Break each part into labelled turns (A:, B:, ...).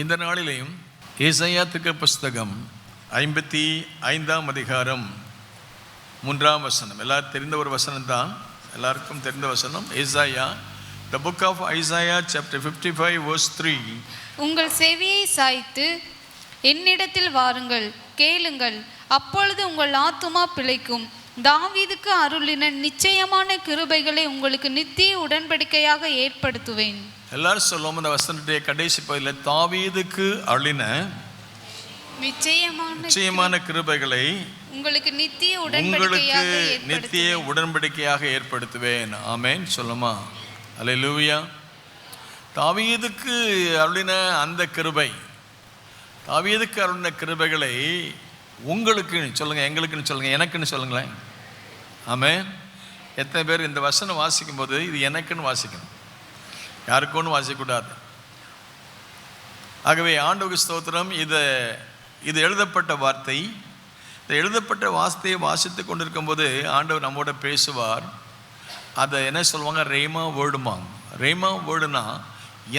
A: இந்த நாளிலேயும் ஏசாயா தீர்க்க புஸ்தகம் 55ஆம் அதிகாரம் 3ஆம் வசனம். எல்லாரும் தெரிந்த ஒரு வசனம் தான், எல்லாருக்கும் தெரிந்த வசனம். ஏசாயா, the book of Isaiah chapter 55 verse 3.
B: உங்கள் செவியை சாய்த்து என்னிடத்தில் வாருங்கள், கேளுங்கள், அப்பொழுது உங்கள் ஆத்துமா பிழைக்கும். தாவீதுக்கு அருளின நிச்சயமான கிருபைகளை உங்களுக்கு நித்திய உடன்படிக்கையாக ஏற்படுத்துவேன்.
A: எல்லாரும் சொல்லுவோம் இந்த வசனத்துடைய கடைசி பகுதியில், தாவீதுக்கு அருளின நிச்சயமான கிருபைகளை உங்களுக்கு நித்திய உடன்படிக்கையாக ஏற்படுத்துவேன். ஆமென் சொல்லுமா, அல்லேலூயா. தாவீதுக்கு அருளின அந்த கிருபை, தாவீதுக்கு அருளின கிருபைகளை உங்களுக்கு சொல்லுங்க, எங்களுக்குன்னு சொல்லுங்க, எனக்குன்னு சொல்லுங்களேன். ஆமென். எத்தனை பேர் இந்த வசனம் வாசிக்கும் போது இது எனக்குன்னு வாசிக்கணும், யாருக்கும் வாசிக்கக்கூடாது. ஆகவே ஆண்டவருக்கு ஸ்தோத்திரம். இது எழுதப்பட்ட வார்த்தை. இந்த எழுதப்பட்ட வார்த்தையை வாசித்து கொண்டிருக்கும் போது ஆண்டவர் நம்மோட பேசுவார். அதை என்ன சொல்லுவாங்க, ரேமா வேர்டுமாங்க. ரேமா வேர்டுனா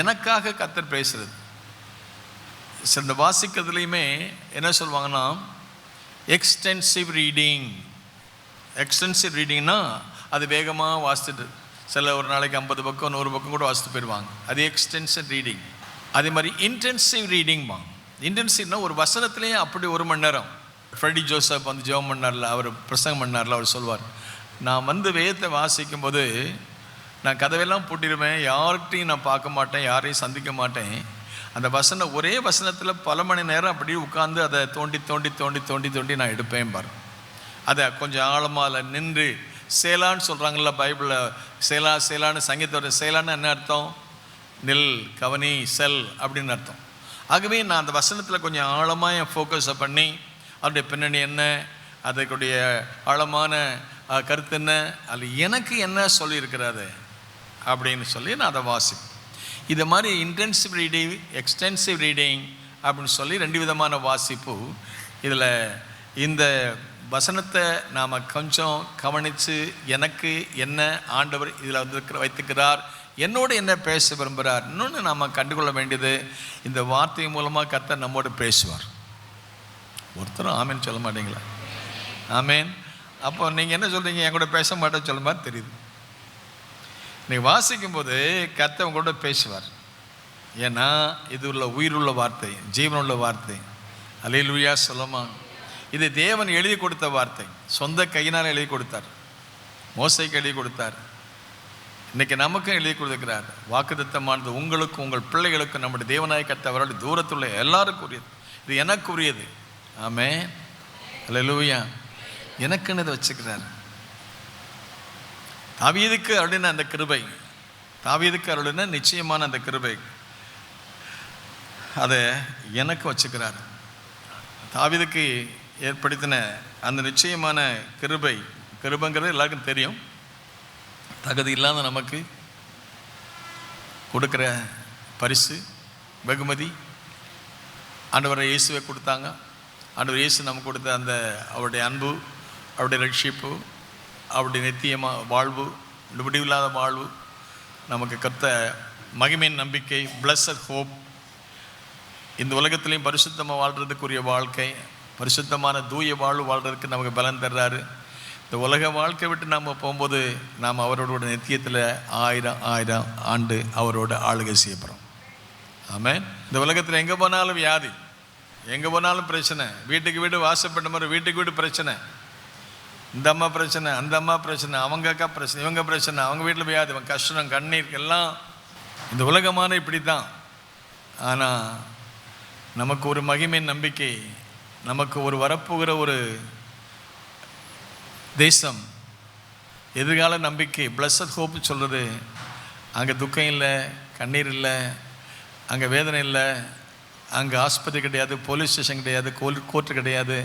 A: எனக்காக கர்த்தர் பேசுறது. இந்த வாசிக்கிறதுலையுமே என்ன சொல்லுவாங்கன்னா எக்ஸ்டென்சிவ் ரீடிங். எக்ஸ்டென்சிவ் ரீடிங்னா அது வேகமாக வாசிச்சுட்டு, சில ஒரு நாளைக்கு 50 பக்கம் 100 பக்கம் கூட வாசித்து போயிடுவாங்க. அது எக்ஸ்டென்சிவ் ரீடிங். அதே மாதிரி இன்டென்சிவ் ரீடிங்மா. இன்டென்சிவ்னா ஒரு வசனத்துலேயே அப்படி 1 மணி நேரம். ஃப்ரெடி ஜோசப் வந்து ஜெபம் பண்ணார்ல, அவர் பிரசங்கம் பண்ணார்ல, அவர் சொல்வார், நான் வந்து வேதத்தை வாசிக்கும் போது நான் கதவையெல்லாம் பூட்டிடுவேன், யார்கிட்டையும் நான் பார்க்க மாட்டேன், யாரையும் சந்திக்க மாட்டேன். அந்த வசனம் ஒரே வசனத்தில் பல மணி நேரம் அப்படியே உட்காந்து அதை தோண்டி தோண்டி தோண்டி தோண்டி தோண்டி நான் எடுப்பேன் பாரு. அதை கொஞ்சம் ஆழமாக நின்று சேலான்னு சொல்கிறாங்கல்ல பைபிளில், சேலா சேலான்னு சங்கீதத்தோட சேலான்னு என்ன அர்த்தம், நில், கவனி, செல் அப்படின்னு அர்த்தம். ஆகவே நான் அந்த வசனத்தில் கொஞ்சம் ஆழமாக என் ஃபோக்கஸை பண்ணி அதோடைய பின்னணி என்ன, அதற்குடைய ஆழமான கருத்து என்ன, அது எனக்கு என்ன சொல்லியிருக்கிறாரு அப்படின்னு சொல்லி நான் அதை வாசிப்பேன். இது மாதிரி இன்டென்சிவ் ரீடிங், எக்ஸ்டென்சிவ் ரீடிங் அப்படின்னு சொல்லி 2 விதமான வாசிப்பு. இதில் இந்த வசனத்தை நாம் கொஞ்சம் கவனித்து எனக்கு என்ன ஆண்டவர் இதில் வந்து வைத்துக்கிறார், என்னோடு என்ன பேச விரும்புகிறார், இன்னொன்று நாம் கண்டுகொள்ள வேண்டியது, இந்த வார்த்தை மூலமாக கர்த்தர் நம்மோடு பேசுவார். ஒருத்தரும் ஆமேன்னு சொல்ல மாட்டீங்களா? ஆமேன். அப்போ நீங்கள் என்ன சொல்கிறீங்க, என் கூட பேச மாட்டேன்னு சொல்ல மாதிரி தெரியுது. நீங்கள் வாசிக்கும்போது கர்த்தர் உங்களோட பேசுவார். ஏன்னா இது உள்ள உயிருள்ள வார்த்தை, ஜீவனுள்ள வார்த்தை. அல்லேலூயா சொல்லுமா. இது தேவன் எழுதி கொடுத்த வார்த்தை, சொந்த கையினால் எழுதி கொடுத்தார். மோசைக்கு எழுதி கொடுத்தார், இன்றைக்கி நமக்கும் எழுதி கொடுத்துக்கிறார். வாக்குத்தத்தமானது உங்களுக்கும் உங்கள் பிள்ளைகளுக்கும் நம்முடைய தேவனாய கர்த்தர் அவருடைய தூரத்துள்ள எல்லாருக்கும் உரியது. இது எனக்கு உரியது. ஆமென் அல்லேலூயா. எனக்குன்னு இதை வச்சுக்கிறார். தாவீதுக்கு அருளின அந்த கிருபை, தாவீதுக்கு அருளின நிச்சயமான அந்த கிருபை, அதை எனக்கு வச்சுக்கிறார். தாவீதுக்கு ஏற்படுத்தின அந்த நிச்சயமான கிருபை, கிருபைங்கிறது எல்லாருக்கும் தெரியும். தகுதி இல்லாத நமக்கு கொடுக்குற பரிசு, வெகுமதி. ஆண்டவரை இயேசுவை கொடுத்தாங்க. ஆண்டவர் இயேசு நமக்கு கொடுத்த அந்த அவருடைய அன்பு, அவருடைய ரட்சிப்பு, அவருடைய நித்தியமாக வாழ்வு, முடிவில்லாத வாழ்வு, நமக்கு கர்த்த மகிமையின் நம்பிக்கை, பிளஸட் ஹோப். இந்த உலகத்திலையும் பரிசுத்தமாக வாழ்கிறதுக்குரிய வாழ்க்கை, பரிசுத்தமான தூய வாழ்வு வாழ்கிறதுக்கு நமக்கு பலன் தர்றாரு. இந்த உலக வாழ்க்கை விட்டு நாம் போகும்போது நாம் அவரோட நித்தியத்தில் 1000 ஆண்டு அவரோட ஆளுகை செய்யப்படுறோம். ஆமென். இந்த உலகத்தில் எங்கே போனாலும் வியாதி, எங்கே போனாலும் பிரச்சனை, வீட்டுக்கு வீடு வாசப்பட்ட மாதிரி வீட்டுக்கு வீடு பிரச்சனை. இந்த அம்மா பிரச்சனை, அந்த அம்மா பிரச்சனை, அவங்க அக்கா பிரச்சனை, இவங்க பிரச்சனை, அவங்க வீட்டில் வியாதி, அவங்க கஷ்டம், கண்ணீர் எல்லாம். இந்த உலகமான இப்படி தான். ஆனால் நமக்கு ஒரு மகிமை நம்பிக்கை, நமக்கு ஒரு வரப்போகிற ஒரு தேசம், எதிர்கால நம்பிக்கை, பிளஸட் ஹோப் சொல்கிறது. அங்கே துக்கம் இல்லை, கண்ணீர் இல்லை, அங்கே வேதனை இல்லை, அங்கே ஆஸ்பத்திரி கிடையாது, போலீஸ் ஸ்டேஷன் கிடையாது, கோர்ட்டு கிடையாது.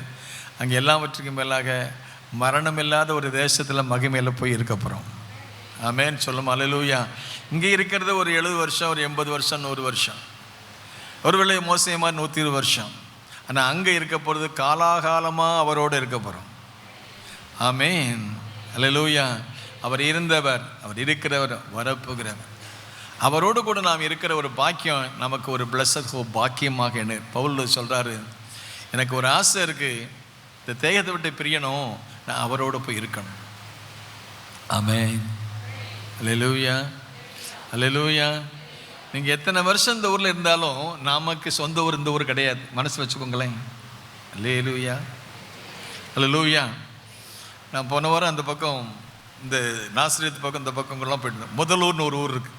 A: அங்கே எல்லாவற்றுக்கும் மேலாக மரணம் இல்லாத ஒரு தேசத்தில் மகிமையில் போய் இருக்க போகிறோம். ஆமென் சொல்லும். அல்லேலூயா. இங்கே இருக்கிறது ஒரு 70 வருஷம், ஒரு 80 வருஷம், 100 வருஷம், ஒருவேளை மோசமாக 120 வருஷம். ஆனால் அங்கே இருக்க போகிறது காலாகாலமாக அவரோடு இருக்க போகிறோம். ஆமென் அல்லேலூயா. அவர் இருந்தவர், அவர் இருக்கிறவர், வரப்போகிறவர். அவரோடு கூட நாம் இருக்கிற ஒரு பாக்கியம் நமக்கு ஒரு பிளஸட் ஹோப், பாக்கியமாக என்ன பவுல் சொல்கிறாரு, எனக்கு ஒரு ஆசை இருக்குது, இந்த தேகத்தை விட்டு பிரியணும், நான் அவரோடு போய் இருக்கணும். ஆமென். அல்லேலூயா, அல்லேலூயா. நீங்கள் எத்தனை வருஷம் இந்த ஊரில் இருந்தாலும் நமக்கு சொந்த ஊர் இந்த ஊர் கிடையாது, மனசு வச்சுக்கோங்களேன். அல்லேலூயா, அல்லேலூயா. நான் போன வாரம் அந்த பக்கம் இந்த நாசரேத் பக்கம் இந்த பக்கங்கள்லாம் போயிட்டு, முதலூர்னு ஒரு ஊர் இருக்குது.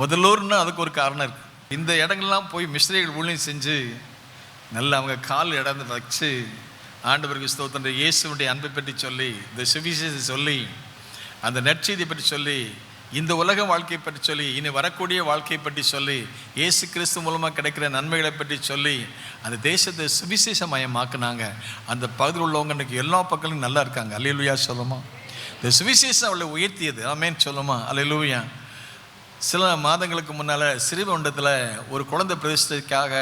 A: முதலூர்னா அதுக்கு ஒரு காரணம் இருக்குது. இந்த இடங்கள்லாம் போய் மிஸ்ரீகள் ஊழியம் செஞ்சு நல்லா அவங்க கால் இடந்து வச்சு ஆண்டவருக்கு ஸ்தோத்திரம், இயேசுடைய அன்பை பற்றி சொல்லி, இந்த சுவிசேஷத்தை சொல்லி, அந்த நற்செய்தியை பற்றி சொல்லி, இந்த உலக வாழ்க்கையை பற்றி சொல்லி, இனி வரக்கூடிய வாழ்க்கையை பற்றி சொல்லி, இயேசு கிறிஸ்து மூலமாக கிடைக்கிற நன்மைகளை பற்றி சொல்லி அந்த தேசத்தை சுவிசேஷமயமாக்குனாங்க. அந்த பகுதியில் உள்ளவங்க இன்றைக்கி எல்லா பக்கங்களும் நல்லா இருக்காங்க. அல்லேலூயா சொல்லுமா. இந்த சுவிசேஷம் அவளை உயர்த்தியது. ஆமென் சொல்லுமா. அல்லேலூயா. சில மாதங்களுக்கு முன்னால் ஸ்ரீவைகுண்டத்தில் ஒரு குழந்தை பிரதிஷ்டைக்காக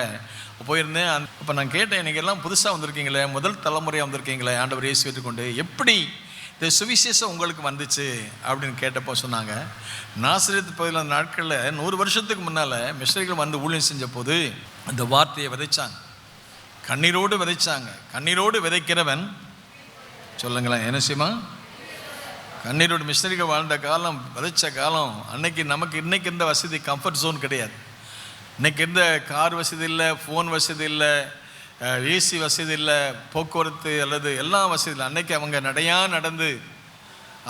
A: போயிருந்தேன். அப்போ நான் கேட்டேன், நீங்கள் எல்லாம் புதுசாக வந்திருக்கீங்களே, முதல் தலைமுறையாக வந்திருக்கீங்களே ஆண்டவர் இயேசு ஏற்றுக்கொண்டு, எப்படி இந்த சுவிசேஷம் உங்களுக்கு வந்துச்சு அப்படின்னு கேட்டப்போ சொன்னாங்க, நாசரேத் பகுதியில் அந்த நாட்களில் 100 வருஷத்துக்கு முன்னால் மிஸ்ரீகள் வந்து ஊழியம் செஞ்ச போது அந்த வார்த்தையை விதைச்சாங்க, கண்ணீரோடு விதைச்சாங்க. கண்ணீரோடு விதைக்கிறவன் சொல்லுங்களேன் என்ன செய்யுமா? கண்ணீரோடு மிஸ்ரீகள் வாழ்ந்த காலம், விதைச்ச காலம். அன்னைக்கு நமக்கு இன்றைக்கி இருந்த வசதி கம்ஃபர்ட் ஜோன் கிடையாது. இன்றைக்கி இருந்த கார் வசதி இல்லை, ஃபோன் வசதி இல்லை, ஏசி வசதி இல்லை, போக்குவரத்து அல்லது எல்லா வசதி இல்லை. அன்றைக்கி அவங்க நடையாக நடந்து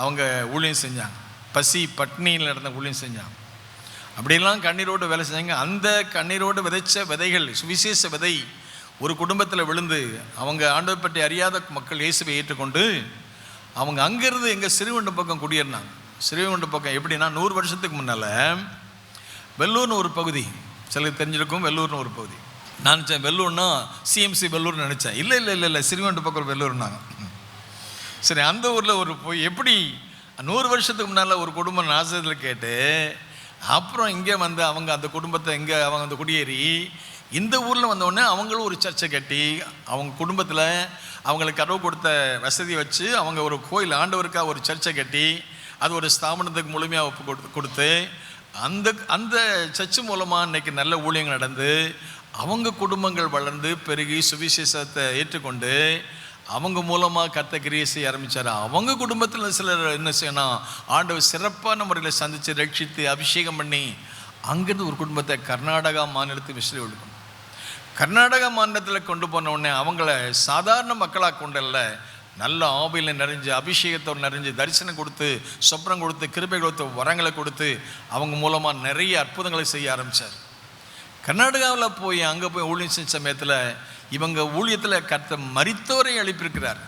A: அவங்க ஊழியம் செஞ்சாங்க. பசி பட்னியில் நடந்த ஊழியம் செஞ்சாங்க. அப்படிலாம் கண்ணீரோடு வேலை செஞ்சாங்க. அந்த கண்ணீரோடு விதைச்ச விதைகள், சுவிசேஷ விதை ஒரு குடும்பத்தில் விழுந்து அவங்க ஆண்டவர் பற்றி அறியாத மக்கள் இயேசுவை ஏற்றுக்கொண்டு அவங்க அங்கேருந்து எங்கள் ஸ்ரீவைகுண்டம் பக்கம் குடியேறினாங்க. ஸ்ரீவைகுண்டம் பக்கம் எப்படின்னா, 100 வருஷத்துக்கு முன்னால் வெள்ளூர்னு ஒரு பகுதி, சிலருக்கு தெரிஞ்சிருக்கும். வெள்ளூர்னு ஒரு பகுதி. நான் நினச்சேன் வெள்ளூர்னா சிஎம்சி வெள்ளூர்னு நினச்சேன். இல்லை இல்லை இல்லை இல்லை, ஸ்ரீவைகுண்டம் பக்கம் வெள்ளூர்னாங்க. சரி, அந்த ஊரில் ஒரு போய் எப்படி 100 வருஷத்துக்கு முன்னால் ஒரு குடும்பம் நாசத்தில் கேட்டு அப்புறம் இங்கே வந்து அவங்க அந்த குடும்பத்தை இங்கே அவங்க அந்த குடியேறி இந்த ஊரில் வந்தோடனே அவங்களும் ஒரு சர்ச்சை கட்டி அவங்க குடும்பத்தில் அவங்களுக்கு கதவு கொடுத்த வசதியை வச்சு அவங்க ஒரு கோயில் ஆண்டவருக்காக ஒரு சர்ச்சை கட்டி அது ஒரு ஸ்தாபனத்துக்கு முழுமையாக ஒப்பு கொடுத்து அந்த அந்த சர்ச்சு மூலமாக இன்றைக்கி நல்ல ஊழியங்கள் நடந்து அவங்க குடும்பங்கள் வளர்ந்து பெருகி சுவிசேஷத்தை ஏற்றுக்கொண்டு அவங்க மூலமாக கர்த்தர் கிரியை செய்ய ஆரம்பித்தார். அவங்க குடும்பத்தில் சிலர் என்ன செய்யணும், ஆண்டவர் சிறப்பான முறையில் சந்தித்து ரட்சித்து அபிஷேகம் பண்ணி அங்கேருந்து ஒரு குடும்பத்தை கர்நாடகா மாநிலத்து மிஸ்ரீ ஒழுக்கணும். கர்நாடகா மாநிலத்தில் கொண்டு போன உடனே அவங்கள சாதாரண மக்களாக கொண்டல்ல, நல்ல ஆவியில் நிறைஞ்சு அபிஷேகத்தோடு நிறைஞ்சு தரிசனம் கொடுத்து சொப்னம் கொடுத்து கிருபை கொடுத்து வரங்களை கொடுத்து அவங்க மூலமாக நிறைய அற்புதங்களை செய்ய ஆரம்பித்தார். கர்நாடகாவில் போய் அங்கே போய் ஊழியம் செஞ்ச சமயத்தில் இவங்க ஊழியத்தில் கர்த்தர் மரித்தோரை எழுப்பியிருக்கிறார்.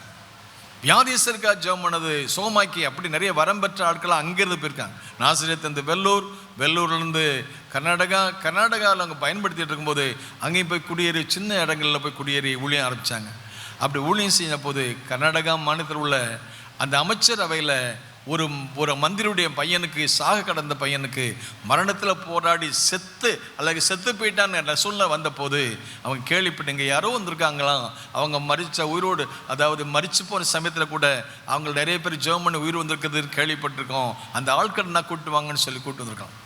A: வியாதியஸ்தருக்காக ஜெபம் பண்ணது சோமாக்கி அப்படி நிறைய வரம் பெற்ற ஆட்களாக அங்கேருந்து போயிருக்காங்க. நாசரேத்லேருந்து வெள்ளூர், வெள்ளூர்லேருந்து கர்நாடகாவில் அவங்க பயன்படுத்திகிட்டு இருக்கும்போது அங்கேயும் போய் குடியேறி சின்ன இடங்களில் போய் குடியேறி ஊழியம் ஆரம்பித்தாங்க. அப்படி ஊழியம் செய்ய போது கர்நாடகா மாநிலத்தில் உள்ள அந்த அமைச்சர் அவையில் ஒரு மந்திரியுடைய பையனுக்கு, சாக கடந்த பையனுக்கு மரணத்தில் போராடி செத்து போயிட்டான்னு சூழ்நிலை வந்த போது அவங்க கேள்விப்பட்டீங்க யாரோ வந்திருக்காங்களாம், அவங்க மரித்த உயிரோடு, அதாவது மரித்து போன சமயத்தில் கூட அவங்க நிறைய பேர் ஜெபம் பண்ணி உயிர் வந்திருக்கிறது கேள்விப்பட்டிருக்கோம், அந்த ஆட்கள் நான் கூப்பிட்டு வாங்கன்னு சொல்லி கூப்பிட்டு வந்திருக்கான்.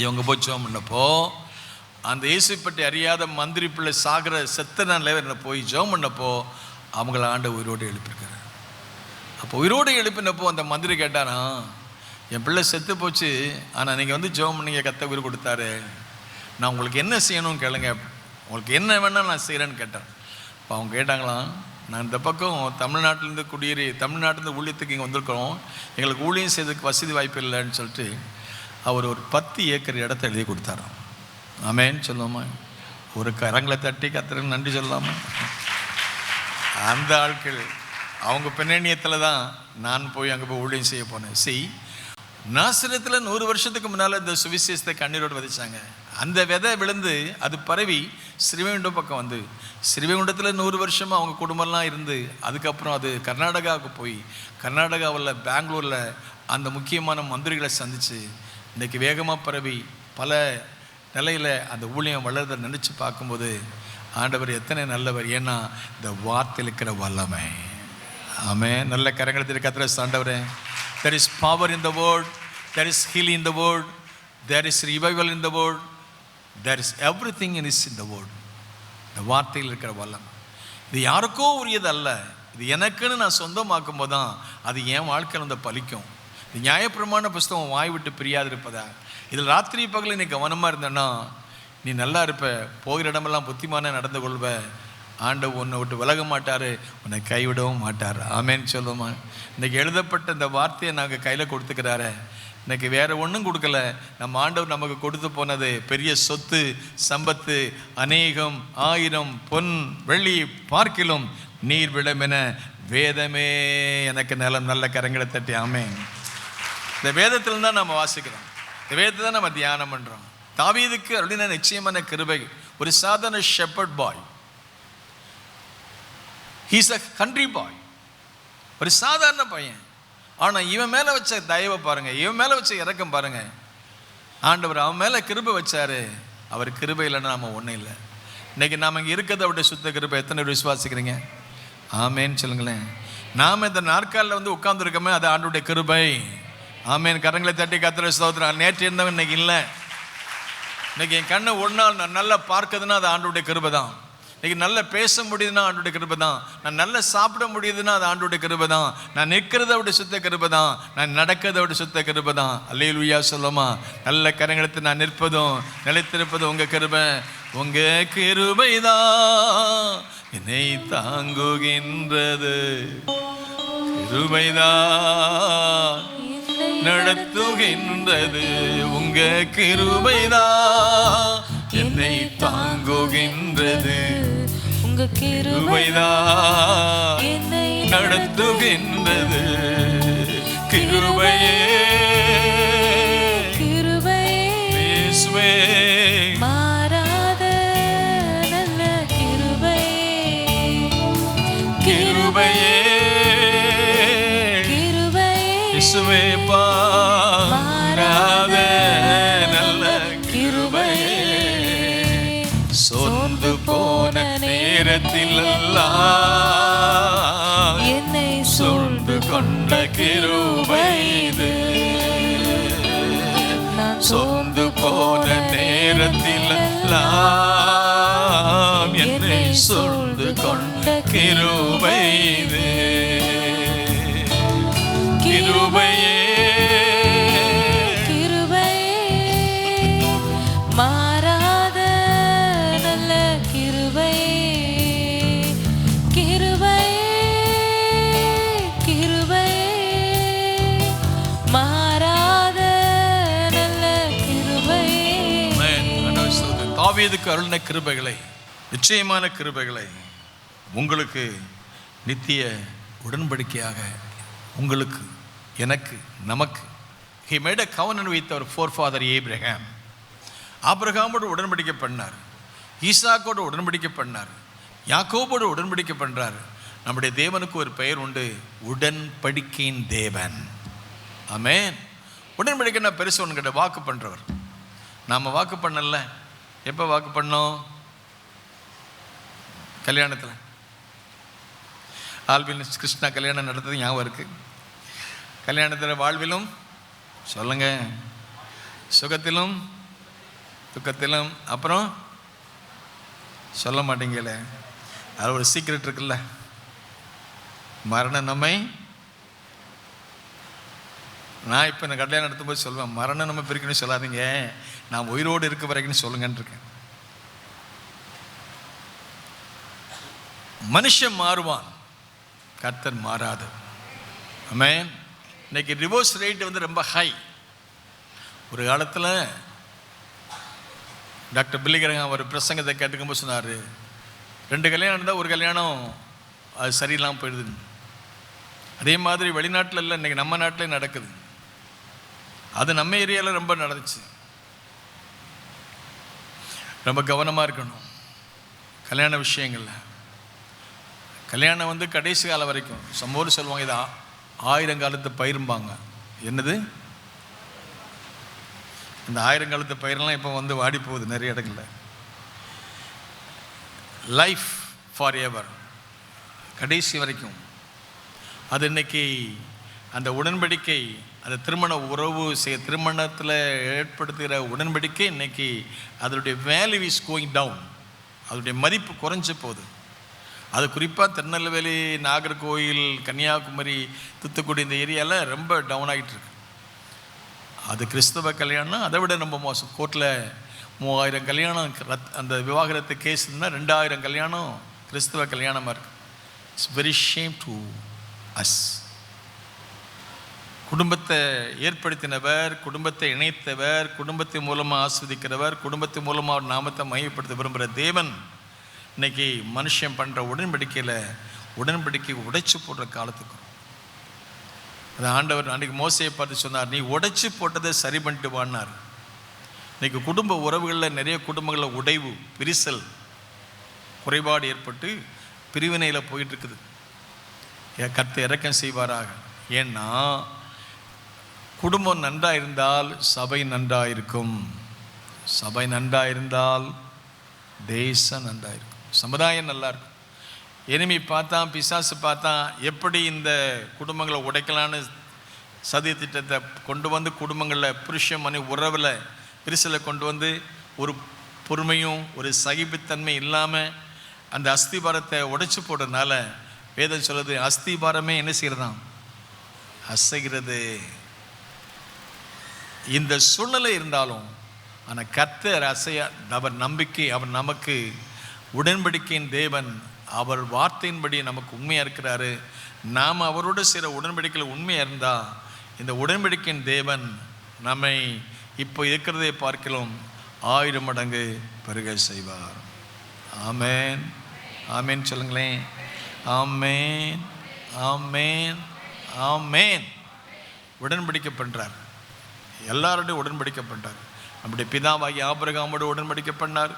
A: இவங்க போய் ஜெபம் பண்ணப்போ அந்த இயேசு பற்றி அறியாத மந்திரி பிள்ளை சாகிற செத்த நிலையில் போய் ஜெபம் பண்ணப்போ அவங்கள ஆண்ட உயிரோடு எழுப்பியிருக்காரு. அப்போ உயிரோடு எழுப்பினப்போ அந்த மந்திரி கேட்டானா, என் பிள்ளை செத்து போச்சு, ஆனால் நீங்கள் வந்து ஜெபம் பண்ணீங்க, கர்த்தர் உயிர் கொடுத்தாரு, நான் உங்களுக்கு என்ன செய்யணும்னு கேளுங்க, உங்களுக்கு என்ன வேணால் நான் செய்கிறேன்னு கேட்டேன். இப்போ அவங்க கேட்டாங்களாம், நான் இந்த பக்கம் தமிழ்நாட்டிலேருந்து குடியேறி தமிழ்நாட்டிலேருந்து ஊழியத்துக்கு இங்கே வந்திருக்கிறோம், எங்களுக்கு ஊழியம் செய்யறதுக்கு வசதி வாய்ப்பு இல்லைன்னு சொல்லிட்டு அவர் ஒரு 10 ஏக்கர் இடத்த எழுதி கொடுத்தாராம். ஆமேன்னு சொல்லுவோமா? ஒரு கரங்களை தட்டி கர்த்தருக்கு நன்றி சொல்லலாமா? அந்த ஆட்கள் அவங்க பின்னணியத்தில் தான் நான் போய் அங்கே போய் ஊழியம் செய்ய போனேன். நாசரேத்தில் 100 வருஷத்துக்கு முன்னால் இந்த சுவிசேஷத்தை கண்ணீரோடு விதைச்சாங்க. அந்த விதை விழுந்து அது பரவி ஸ்ரீவைகுண்டம் பக்கம் வந்து ஸ்ரீவைகுண்டத்தில் 100 வருஷமாக அவங்க குடும்பம்லாம் இருந்து அதுக்கப்புறம் அது கர்நாடகாவுக்கு போய் கர்நாடகாவில் பெங்களூரில் அந்த முக்கியமான மந்திரிகளை சந்தித்து இன்றைக்கி வேகமாக பரவி பல நிலையில் அந்த ஊழியம் வளர்றதை நினச்சி பார்க்கும்போது ஆண்டவர் எத்தனை நல்லவர். ஏன்னா இந்த வார்த்தையில் இருக்கிற வல்லமை. ஆமென். நல்ல கரங்களை கர்த்தரை ஆண்டவரே, there is power in the word, there is healing in the word, there is revival in the word, there is everything in the word. இந்த வார்த்தையில் இருக்கிற வல்லம் இது யாருக்கோ உரியது அல்ல, இது எனக்குன்னு நான் சொந்தமாக்கும் போது தான் அது என் வாழ்க்கையில் வந்து பலிக்கும். இது நியாயப்பிரமாண புஸ்தகம் வாய் விட்டு பிரியாது இருப்பதா. இதில் ராத்திரி பகலில் நீ கவனமாக இருந்தேன்னா நீ நல்லா இருப்ப, போகிற இடமெல்லாம் புத்திமான நடந்து கொள்வ. ஆண்டவர் உன்னை விட்டு விலக மாட்டார், உன்னை கைவிடவும் மாட்டார். ஆமேன்னு சொல்லுமா. இன்றைக்கி எழுதப்பட்ட இந்த வார்த்தையை நாங்கள் கையில் கொடுத்துக்கிறாரு. இன்றைக்கி வேறு ஒன்றும் கொடுக்கல, நம்ம ஆண்டவர் நமக்கு கொடுத்து போனது பெரிய சொத்து சம்பத்து, அநேகம் ஆயிரம் பொன் வெள்ளி பார்க்கிலும் நீர் விளமென வேதமே எனக்கு நிலம். நல்ல கரங்களை தட்டி ஆமென். இந்த வேதத்தில் தான் நம்ம வாசிக்கிறோம், இந்த வேதத்தை தான் நம்ம தியானம் பண்ணுறோம். தாவீதுக்கு அப்படின்னா நிச்சயமான கிருபை. ஒரு சாதாரண shepherd boy, he's a country boy, ஒரு சாதாரண பையன். ஆனால் இவன் மேலே வச்ச தயவை பாருங்க, இவன் மேலே வச்ச இறக்கம் பாருங்க. ஆண்டவர் அவன் மேலே கிருபை வச்சாரு. அவர் கிருபை இல்லைன்னா நம்ம ஒன்றும் இல்லை. இன்னைக்கு நாம் இங்கே இருக்கிறத விட சுத்த கிருபை எத்தனை பேர் விசுவாசிக்கிறீங்க? ஆமேன்னு சொல்லுங்களேன். நாம் இந்த நாற்காலில் வந்து உட்கார்ந்துருக்கோமே, அது ஆண்டவருடைய கிருபை. ஆமேன். கரங்களை தட்டி கர்த்தரை ஸ்தோத்திரம். நேற்று இருந்தவன் இன்னைக்கு இல்லை. இன்னைக்கு என் கண்ணை ஒரு நாள் நான் நல்லா பார்க்குதுன்னா அது ஆண்டவருடைய கிருபை தான். இன்னைக்கு நல்லா பேச முடியுதுன்னா ஆண்டோடைய கிருபை தான். நான் நல்லா சாப்பிட முடியுதுன்னா அது ஆண்டோடைய கிருபை தான். நான் நிற்கிறத விட சுத்த கிருபை தான். நான் நடக்கிறத விட சுத்த கிருபை தான். அல்லேலூயா சொல்லுமா. நல்ல கரங்களுக்கு நான் நிற்பதும் நிலைத்திருப்பதும் உங்கள் கிருபை. உங்கள் கிருபை தான் என்னை தாங்குகின்றது, கிருபை தான் நடத்துகின்றது. உங்க கிருபை தான் என்னை தாங்குகின்றது, உங்க கிருபை தான் என்னை நடத்துகின்றது. கிருபையே கிருபையே மாறாத நல்ல கிருபையே, கிருபையே கிருபையே மாறாத நல்ல கிருபையே. சொந்து போன நேரத்தில் எல்லாம் என்னை சூழ்ந்து கொண்ட கிருபை இது. சொந்து போன நேரத்தில் எல்லாம் என்னை சூழ்ந்து கொண்ட கிருபை இது. கிருபையே மாறாத நல்ல கிருபையே, கிருபையே கிருபையே மாறாத நல்ல கிருபையே. தாவீதுக்கு அருளின கிருபைகளை, நிச்சயமான கிருபைகளை உங்களுக்கு நித்திய உடன்படிக்கையாக, உங்களுக்கு எனக்கு நமக்கு. He made a covenant with our forefather Abraham. ஆபிரகாமோடு உடன்படிக்கை பண்ணார், ஈசாக்கோடு உடன்படிக்கை பண்ணார், யாக்கோபோடு உடன்படிக்கை பண்ணுறார். நம்முடைய தேவனுக்கு ஒரு பெயர் உண்டு, உடன்படிக்கையின் தேவன். ஆமென். உடன்படிக்கைன்னா பெருசு ஒன்று கிட்ட வாக்கு பண்ணுறவர். நாம் வாக்கு பண்ணல. எப்போ வாக்கு பண்ணோம்? கல்யாணத்தில். ஆல்வின் கிருஷ்ணா கல்யாணம் நடத்தது ஞாபகம் இருக்குது. கல்யாணத்தில் வாழ்விலும் சொல்லுங்க, சுகத்திலும் துக்கத்திலும், அப்புறம் சொல்ல மாட்டீங்களே, அது ஒரு சீக்ரெட் இருக்குல்ல, மரணம் நம்மை. நான் இப்போ இந்த கல்யாணம் நடத்தும் போது சொல்லுவேன், மரணம் நம்ம பிரிக்கணும்னு சொல்லாதீங்க, நான் உயிரோடு இருக்க வரைக்குன்னு சொல்லுங்கன்னு இருக்கேன். மனுஷன் மாறுவான், கர்த்தர் மாறாது. ஆமென். இன்னைக்கு டிவோர்ஸ் ரேட் வந்து ரொம்ப ஹை. ஒரு காலத்தில் டாக்டர் பில்லிகிரஹாம் ஒரு பிரசங்கத்தை கேட்டுக்கும்போது சொன்னார், 2 கல்யாணம் இருந்தால் ஒரு கல்யாணம் அது சரியில்லாமல் போயிடுது. அதே மாதிரி வெளிநாட்டில் இல்லை, இன்றைக்கி நம்ம நாட்டிலே நடக்குது. அது நம்ம ஏரியாவில் ரொம்ப நடந்துச்சு. ரொம்ப கவனமாக இருக்கணும் கல்யாண விஷயங்களில். கல்யாணம் வந்து கடைசி காலம் வரைக்கும் சம்மோடு சொல்லுவாங்க, இது 1000 காலத்து பயிரும்பாங்க. என்னது? இந்த 1000 காலத்து பயிரெல்லாம் இப்போ வந்து வாடி போகுது நிறைய இடங்களில். லைஃப் ஃபார் எவர், கடைசி வரைக்கும். அது இன்னைக்கு அந்த உடன்படிக்கை, அந்த திருமண உறவு திருமணத்தில் ஏற்படுத்துகிற உடன்படிக்கை இன்னைக்கு அதனுடைய வேல்யூ இஸ் கோயிங் டவுன், அதனுடைய மதிப்பு குறைஞ்ச போகுது. அது குறிப்பாக திருநெல்வேலி, நாகர்கோவில், கன்னியாகுமரி, தூத்துக்குடி இந்த ஏரியாவில் ரொம்ப டவுன் ஆகிட்டு இருக்கு. அது கிறிஸ்தவ கல்யாணம் அதை விட ரொம்ப மோசம். கோர்ட்டில் 3000 கல்யாணம் அந்த விவாகரத்து கேஸ் இருந்தால் 2000 கல்யாணம் கிறிஸ்தவ கல்யாணமாக இருக்குது. It's very shame to us. குடும்பத்தை ஏற்படுத்தினவர், குடும்பத்தை இணைத்தவர், குடும்பத்தின் மூலமாக ஆஸ்வதிக்கிறவர், குடும்பத்தின் மூலமாக அவர் நாமத்தை மையப்படுத்த விரும்புகிற தேவன் இன்னைக்கு மனுஷன் பண்ணுற உடன்படிக்கை உடைச்சு போடுற காலத்துக்கு அது ஆண்டவர் அன்றைக்கி மோசையை பார்த்து சொன்னார், நீ உடைச்சு போட்டதை சரி பண்ணிட்டு வான்னார். இன்றைக்கி குடும்ப உறவுகளில் நிறைய குடும்பங்களில் உடைவு, விரிசல், குறைபாடு ஏற்பட்டு பிரிவினையில் போயிட்டுருக்குது. கர்த்தர் இரக்கம் செய்வாராக. ஏன்னா குடும்பம் நன்றாக இருந்தால் சபை நன்றாக இருக்கும், சபை நன்றாக இருந்தால் தேசம் நன்றாக இருக்கும், சமுதாயம் நல்லா இருக்கும். எனிமி பார்த்தான், பிசாசு பார்த்தான் எப்படி இந்த குடும்பங்களை உடைக்கலான்னு சதி திட்டத்தை கொண்டு வந்து குடும்பங்களில் புருஷ மணி உறவில் விரிசலை கொண்டு வந்து ஒரு பொறுமையும் ஒரு சகிப்புத்தன்மை இல்லாமல் அந்த அஸ்திபாரத்தை உடைச்சு போடுறதுனால வேதம் சொல்லுது, அஸ்திபாரமே என்ன செய்கிறதான், அசைகிறது. இந்த சூழ்நிலை இருந்தாலும் ஆனால் கர்த்தர் அவர் நம்பிக்கை, அவர் நமக்கு உடன்படிக்கையின் தேவன், அவர் வார்த்தையின்படி நமக்கு உண்மையாக இருக்கிறாரு. நாம் அவரோடு சில உடன்படிக்கையில் உண்மையாக இருந்தால் இந்த உடன்படிக்கையின் தேவன் நம்மை இப்போ இருக்கிறதை பார்க்கலாம் 1000 மடங்கு பெருக செய்வார். ஆமேன், ஆமேன் சொல்லுங்களேன். ஆமேன், ஆமேன், ஆமேன். உடன்படிக்கை பண்ணுறார், எல்லாரோடையும் உடன்படிக்கை பண்ணுறார். நம்முடைய பிதாவாகி ஆபிரகாமோடு உடன்படிக்கை பண்ணார்,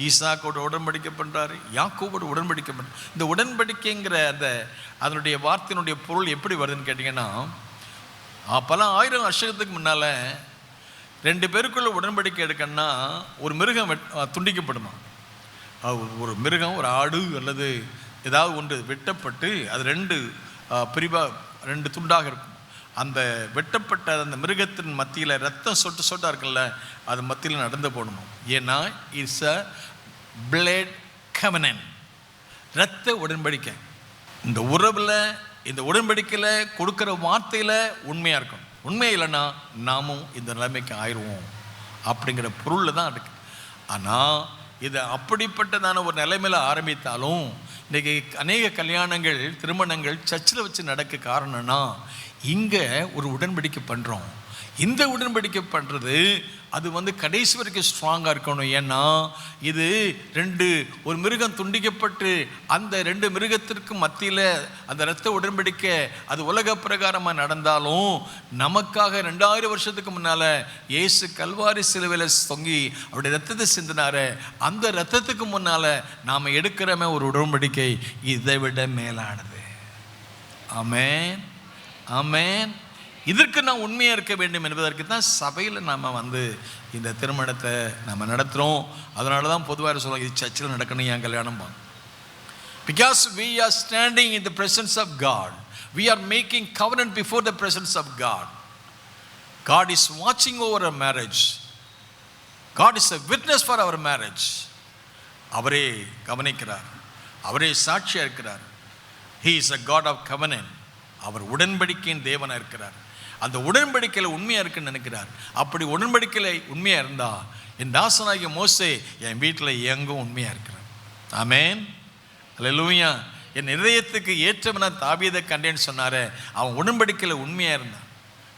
A: ஈசாக்கோடு உடன்படிக்கை பண்ணுறாரு, யாக்கோவோடு உடன்படிக்கை பண்ணுறார். இந்த உடன்படிக்கைங்கிற அதனுடைய வார்த்தையினுடைய பொருள் எப்படி வருதுன்னு கேட்டிங்கன்னா, பல 1000 வருஷத்துக்கு முன்னால் 2 பேருக்குள்ள உடன்படிக்கை எடுக்கணும்னா ஒரு மிருகம் துண்டிக்கப்படுமா. ஒரு மிருகம், ஒரு ஆடு அல்லது ஏதாவது ஒன்று வெட்டப்பட்டு அது 2 பிரிவாக 2 துண்டாக இருக்கும். அந்த வெட்டப்பட்ட அந்த மிருகத்தின் மத்தியில் ரத்தம் சொட்டு சொட்டாக இருக்குல்ல, அது மத்தியில் நடந்து போடணும். ஏன்னா இட்ஸ் அ பிளட் கவனன்ட், இரத்த உடன்படிக்கை. இந்த உறவில், இந்த உடன்படிக்கையில் கொடுக்குற வார்த்தையில் உண்மையாக இருக்கணும். உண்மை இல்லைன்னா நாமும் இந்த நிலைமைக்கு ஆயிடுவோம் அப்படிங்கிற பொருளில் தான் இருக்கு. ஆனால் இது அப்படிப்பட்டதான ஒரு நிலைமையில் ஆரம்பித்தாலும் இன்றைக்கி அநேக கல்யாணங்கள், திருமணங்கள் சர்ச்சில் வச்சு நடக்க காரணம்னா இங்கே ஒரு உடன்படிக்கை பண்ணுறோம். இந்த உடன்படிக்கை பண்ணுறது அது கடைசி வரைக்கும் ஸ்ட்ராங்காக இருக்கணும். ஏன்னா இது ஒரு மிருகம் துண்டிக்கப்பட்டு அந்த 2 மிருகத்திற்கு மத்தியில் அந்த இரத்த உடன்படிக்கை அது உலக பிரகாரமாக நடந்தாலும் நமக்காக 2000 வருஷத்துக்கு முன்னால் இயேசு கல்வாரி சிலுவையில் தொங்கி அவருடைய ரத்தத்தை சிந்தினாரு. அந்த இரத்தத்துக்கு முன்னால் நாம் எடுக்கிறமே ஒரு உடன்படிக்கை இதை விட மேலானது. ஆமென், ஆமென். இதற்கு நான் உண்மையாக இருக்க வேண்டும் என்பதற்கு தான் சபையில் நாம் இந்த திருமணத்தை நம்ம நடத்துகிறோம். அதனால தான் பொதுவாக சொல்லுவோம், இது சர்ச்சில் நடக்கணும், என் கல்யாணம் பாங்க. Because we are standing in the presence of God. We are making covenant before the presence of God. God is watching over our marriage. God is a witness for our marriage. அவரே கவனிக்கிறார், அவரே சாட்சியாக இருக்கிறார். He is a God of covenant. அவர் உடன்படிக்கையின் தேவனாக இருக்கிறார். அந்த உடன்படிக்கையில் உண்மையாக இருக்குன்னு நினைக்கிறார். அப்படி உடன்படிக்கையில் உண்மையாக இருந்தால் என் தாசனாகிய மோசே என் வீட்டில் எங்கும் உண்மையாக இருக்கிறார். ஆமென், அல்லேலூயா. என் இதயத்துக்கு ஏற்றவனா தாவீதை கண்டேன்னு சொன்னார். அவன் உடன்படிக்கையில் உண்மையாக இருந்தான்.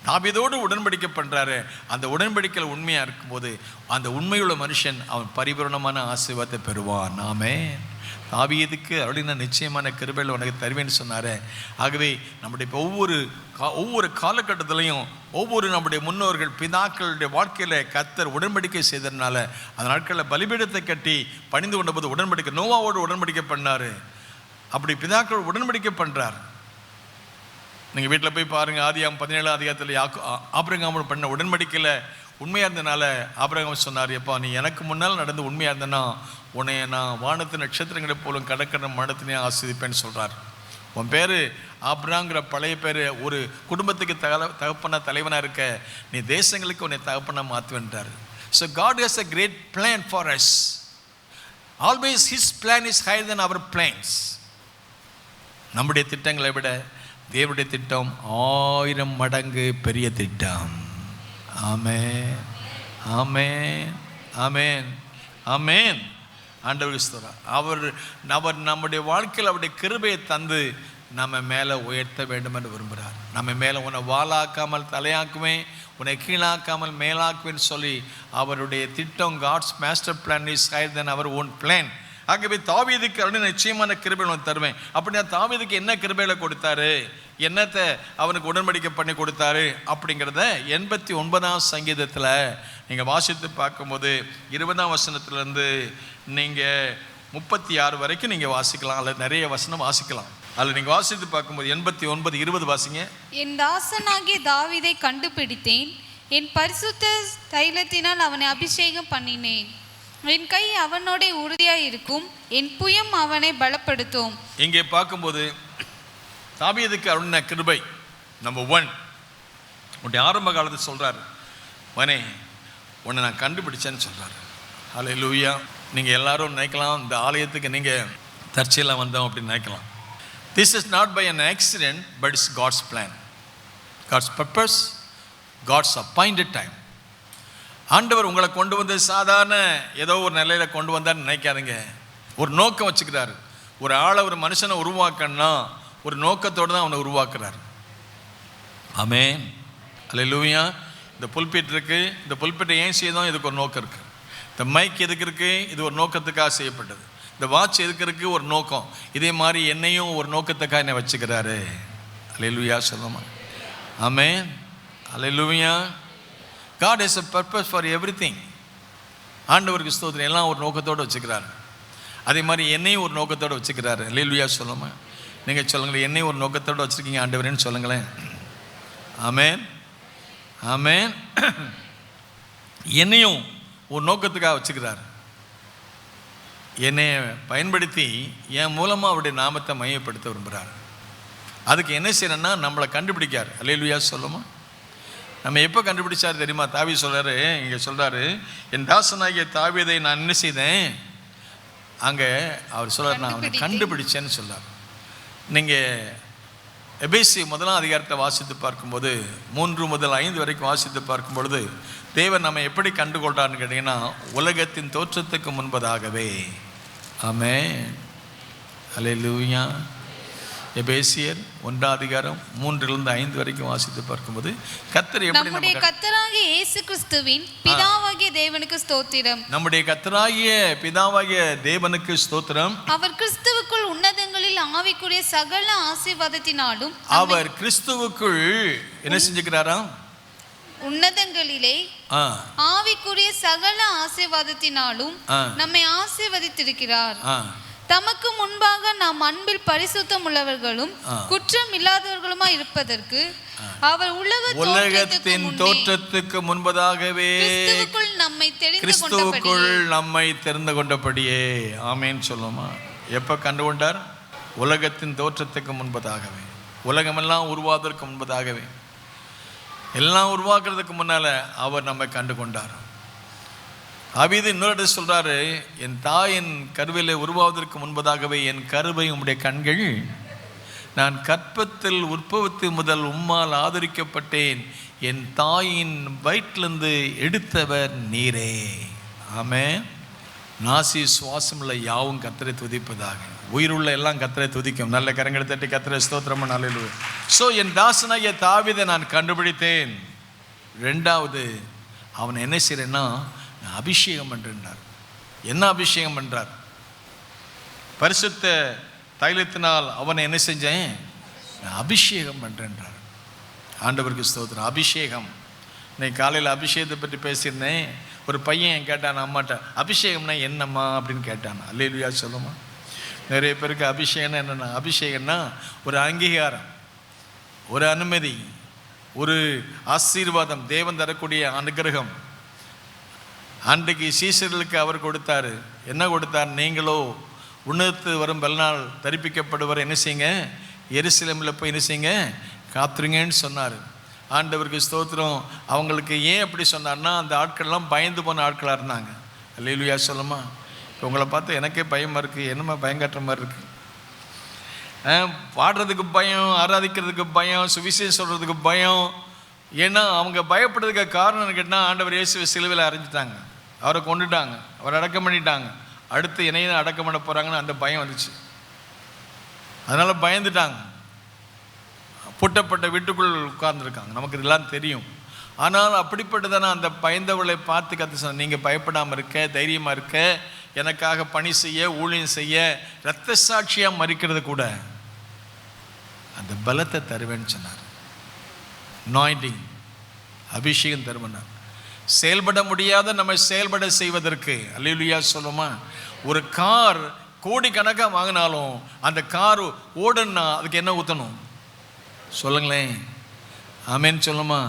A: தாவீதோடு உடன்படிக்கை பண்ணுறாரு. அந்த உடன்படிக்கையில் உண்மையாக இருக்கும்போது அந்த உண்மையுள்ள மனுஷன் அவன் பரிபூரணமான ஆசீர்வாதத்தை பெறுவான். ஆமென். தாவீதுக்கு அப்படின்னா நிச்சயமான கிருபையில் உனக்கு தருவேன்னு சொன்னார். ஆகவே நம்முடைய ஒவ்வொரு காலகட்டத்திலையும் நம்முடைய முன்னோர்கள் பிதாக்களுடைய வாழ்க்கையில் கர்த்தர் உடன்படிக்கை செய்ததுனால அந்த நாட்களில் பலிபீடத்தை கட்டி பணிந்து கொண்டபோது உடன்படிக்கை, நோவாவோடு உடன்படிக்கை பண்ணார். அப்படி பிதாக்கள் உடன்படிக்கை பண்ணுறார். நீங்கள் வீட்டில் போய் பாருங்கள், ஆதியாகமம் 17 அதிகாரத்தில் ஆபிரகாமோடு பண்ண உடன்படிக்கையில் உண்மையாக இருந்தனால ஆபிரகாம் சொன்னார், எப்பா நீ எனக்கு முன்னால் நடந்து உண்மையாக இருந்தேன்னா உன்னை நான் வானத்து நட்சத்திரங்களை போலும் கடற்கரை மனத்தினே ஆஸ்வதிப்பேன்னு சொல்கிறார். உன் பேர் ஆபிரகாம்ங்கிற பழைய பேர் ஒரு குடும்பத்துக்கு தகப்பன தலைவனாக இருக்க, நீ தேசங்களுக்கு உன்னை தகப்பனாக மாற்றுவேன்றார். So God has a great plan for us. Always his plan is higher than our plans. நம்முடைய திட்டங்களை விட தேவனுடைய திட்டம் 1000 மடங்கு பெரிய திட்டம். ஆமென், ஆமென், ஆமென், ஆமென். ஆண்டவருக்கு ஸ்தோத்திரம். அவர் நம்முடைய வாழ்க்கையில் அவருடைய கிருபையை தந்து நம்ம மேலே உயர்த்த வேண்டும் என்று விரும்புகிறார். நம்ம மேலே உன்னை வாளாக்காமல் தலையாக்குவேன், உன்னை கீழாக்காமல் மேலாக்குவேன்னு சொல்லி அவருடைய திட்டம், God's master plan is higher than அவர் ஓன் பிளான். ஆகவே தாவீதுக்கு அப்படின்னு நிச்சயமான கிருபைகளை தருவேன். அப்படின்னா தாவீதுக்கு என்ன கிருபைகளை கொடுத்தாரு, என்னத்தை அவனுக்கு உடன்படிக்கை பண்ணி கொடுத்தாரு அப்படிங்கிறத 89ஆம் சங்கீதத்தில் நீங்கள் வாசித்து பார்க்கும்போது 20ஆம் வசனத்துலேருந்து நீங்கள் 36 வரைக்கும் நீங்கள் வாசிக்கலாம், அல்லது நிறைய வசனம் வாசிக்கலாம். அதில் நீங்கள் வாசித்து பார்க்கும்போது 89, 20 வாசிங்க.
B: என் தாசனாகிய தாவீதை கண்டுபிடித்தேன், என் பரிசுத்த தைலத்தினால் அவனை அபிஷேகம் பண்ணினேன், என் கை அவனோட உறுதியாய் இருக்கும், என் புயம் அவனை பலப்படுத்தும்.
A: இங்கே பார்க்கும்போது தாவீதுக்கு அருளின கிருபை நம்பர் 1 உன்னுடைய ஆரம்ப காலத்தில் சொல்கிறார், மனே உன்னை நான் கண்டுபிடிச்சேன்னு சொல்கிறார். ஹல்லேலூயா. நீங்கள் எல்லாரும் நினைக்கலாம் இந்த ஆலயத்துக்கு நீங்கள் தற்செயலாக வந்தோம் அப்படின்னு நினைக்கலாம். This is not by an accident, but it's God's plan, God's purpose, God's appointed time. ஆண்டவர் உங்களை கொண்டு வந்து சாதாரண ஏதோ ஒரு நிலையில் கொண்டு வந்தான்னு நினைக்காதீங்க. ஒரு நோக்கம் வச்சுக்கிறாரு. ஒரு ஆளை, ஒரு மனுஷனை உருவாக்கணும்னா ஒரு நோக்கத்தோடு தான் அவனை உருவாக்குறாரு. ஆமென், அல்லேலூயா. இந்த புல்பிட் இருக்குது, இந்த புல்பிட்டை ஏன் செய்தோம், இதுக்கு ஒரு நோக்கம் இருக்குது. இந்த மைக் எதுக்கு இருக்குது, இது ஒரு நோக்கத்துக்காக செய்யப்பட்டது. இந்த வாட்ச் எதுக்கு இருக்குது, ஒரு நோக்கம். இதே மாதிரி என்னையும் ஒரு நோக்கத்துக்காக என்னை வச்சுக்கிறாரு. அல்லேலூயா சொல்லுமா. ஆமென், அல்லேலூயா. God has a purpose for everything. ஆண்டவருக்கு ஸ்தோத்திரம். எல்லாம் ஒரு நோக்கத்தோடு வச்சுக்கிறாரு. அதே மாதிரி என்னையும் ஒரு நோக்கத்தோடு வச்சுக்கிறாரு. அல்லேலூயா சொல்லுமா. நீங்கள் சொல்லுங்களேன், என்னையும் ஒரு நோக்கத்தோடு வச்சுருக்கீங்க ஆண்டவரேன்னு சொல்லுங்களேன். ஆமென், ஆமென். என்னையும் ஒரு நோக்கத்துக்காக வச்சுக்கிறாரு. என்னை பயன்படுத்தி என் மூலமாக அவருடைய நாமத்தை மையப்படுத்த விரும்புகிறார். அதுக்கு என்ன செய்யணும்னா நம்மளை கண்டுபிடிக்கார். அல்லேலூயா சொல்லுமா. நம்ம எப்போ கண்டுபிடிச்சார் தெரியுமா? தாவீது சொல்கிறாரு, இங்கே சொல்கிறாரு, என் தாசனாகிய தாவீதை நான் என்ன செய்தேன், அங்கே அவர் சொல்கிறார், நான் அவனை கண்டுபிடிச்சேன்னு சொல்கிறார். நீங்கள் எபேசி 1ஆம் அதிகாரத்தை வாசித்து பார்க்கும்போது 3 முதல் 5 வரைக்கும் வாசித்து பார்க்கும்பொழுது தேவன் நம்ம எப்படி கண்டுகொள்றான்னு கேட்டிங்கன்னா, உலகத்தின் தோற்றத்துக்கு முன்பதாகவே. ஆமென், அல்லேலூயா. எபேசியர் 1ஆம் அதிகாரம் 3லிருந்து 5 வரைக்கும் வாசித்து பார்க்கும்போது கர்த்தர் எப்படி
B: நம்முடைய கர்த்தராகிய இயேசு கிறிஸ்துவின் பிதாவாகிய தேவனுக்கு ஸ்தோத்திரம்.
A: நம்முடைய கர்த்தராகிய பிதாவாகிய தேவனுக்கு ஸ்தோத்திரம்.
B: அவர் கிறிஸ்துவுக்குள் உன்னதங்களில் ஆவிக்குரிய சகல ஆசீர்வாதத்தினாலும்,
A: அவர் கிறிஸ்துவுக்குள் என்ன செஞ்சுக்கிறாராம்,
B: உன்னதங்களிலே ஆவிக்குரிய சகல ஆசீர்வாதத்தினாலும் நம்மை ஆசீர்வதித்திருக்கிறார். தமக்கு முன்பாக நாம் அன்பில் பரிசுத்தம் உள்ளவர்களும் குற்றம் இல்லாதவர்களுமா இருப்பதற்கு அவர் உலகத்தின்
A: தோற்றத்துக்கு முன்பதாகவே கிறிஸ்துவுக்குள் நம்மை தெரிந்து கொண்டபடியே. ஆமென் சொல்லுமா. எப்ப கண்டுகொண்டார்? உலகத்தின் தோற்றத்துக்கு முன்பதாகவே. உலகமெல்லாம் உருவாவதற்கு முன்பதாகவே, எல்லாம் உருவாக்குறதுக்கு முன்னால அவர் நம்மை கண்டு கொண்டார். தாவீது இன்னொரு சொல்றாரு, என் தாயின் கருவிலே உருவாவதற்கு முன்பதாகவே என் கருவை உம்முடைய கண்கள், நான் கற்பத்தில் உற்பத்தி முதல் உம்மால் ஆதரிக்கப்பட்டேன், என் தாயின் வயிற்றிலிருந்து எடுத்தவர் நீரே. ஆமென். நாசி சுவாசமுள்ள யாவும் கர்த்தரை துதிப்பதாக. உயிருள்ள எல்லாம் கர்த்தரை துதிக்கும். நல்ல கரங்களை தட்டி கர்த்தரை ஸ்தோத்திரம். அல்லேலூயா. ஸோ என் தாசனாகிய தாவீதை நான் கண்டுபிடித்தேன். 2வது அவனை என்ன செய்யறேன்னா, நான் அபிஷேகம் பண்ணுறார். என்ன அபிஷேகம் பண்ணுறார்? பரிசுத்த தைலத்தினால் அவனை என்ன செஞ்சேன், நான் அபிஷேகம் பண்ணுறேன்றார். ஆண்டவருக்கு ஸ்தோத்திரம். அபிஷேகம். இன்னைக்கு காலையில் அபிஷேகத்தை பற்றி பேசியிருந்தேன். ஒரு பையன் கேட்டான் அம்மாட்ட, அபிஷேகம்னா என்னம்மா அப்படின்னு கேட்டான். அல்லேலூயா சொல்லுமா. நிறைய பேருக்கு அபிஷேகம்னா என்னென்னா, அபிஷேகம்னா ஒரு அங்கீகாரம், ஒரு அனுமதி, ஒரு ஆசீர்வாதம், தேவன் தரக்கூடிய அனுகிரகம். அன்றைக்கு சீசர்களுக்கு அவர் கொடுத்தாரு. என்ன கொடுத்தார்? நீங்களோ உன்னதத்து வரும் பல்நாள் தரிப்பிக்கப்படுவர் என்ன செய்யுங்க, எருசலேமில் போய் என்ன செய்யுங்க, காத்துருங்கன்னு சொன்னார். ஆண்டவருக்கு ஸ்தோத்திரம். அவங்களுக்கு ஏன் அப்படி சொன்னார்னா, அந்த ஆட்கள்லாம் பயந்து போன ஆட்களாக இருந்தாங்க. அல்லேலூயா சொல்லுமா. இப்போ உங்களை பார்த்து எனக்கே பயமாக இருக்குது. என்னமா பயங்காட்டுற மாதிரி இருக்குது. பாடுறதுக்கு பயம், ஆராதிக்கிறதுக்கு பயம், சுவிசேஷம் சொல்கிறதுக்கு பயம். ஏன்னா அவங்க பயப்படுறதுக்கு காரணம் கேட்டால், ஆண்டவர் இயேசுவை சிலுவையில் அரைஞ்சிட்டாங்க, அவரை கொண்டுட்டாங்க, அவரை அடக்கம் பண்ணிட்டாங்க. அடுத்து என்னையும் அடக்கம் பண்ண போகிறாங்கன்னு அந்த பயம் வந்துச்சு. அதனால் பயந்துட்டாங்க. பூட்டப்பட்ட வீட்டுக்குள் உட்கார்ந்துருக்காங்க. நமக்கு இதெல்லாம் தெரியும். ஆனால் அப்படிப்பட்டதான அந்த பயந்தவளை பார்த்து கற்று சொன்ன, நீங்கள் பயப்படாமல் இருக்க, தைரியமாக இருக்க, எனக்காக பணி செய்ய, ஊழியம் செய்ய, இரத்த சாட்சியாக மறிக்கிறது கூட அந்த பலத்தை தருவேன்னு சொன்னார். அனாயிண்டிங், அபிஷேகம் தருவனார். செயல்பட முடியாத நம்ம செயல்பட செய்வதற்கு. அல்லேலூயா சொல்லுமா. ஒரு கார் கோடிக்கணக்காக வாங்கினாலும் அந்த கார் ஓடணும்னா அதுக்கு என்ன ஊற்றணும் சொல்லுங்களேன். ஆமேன்னு சொல்லுமா.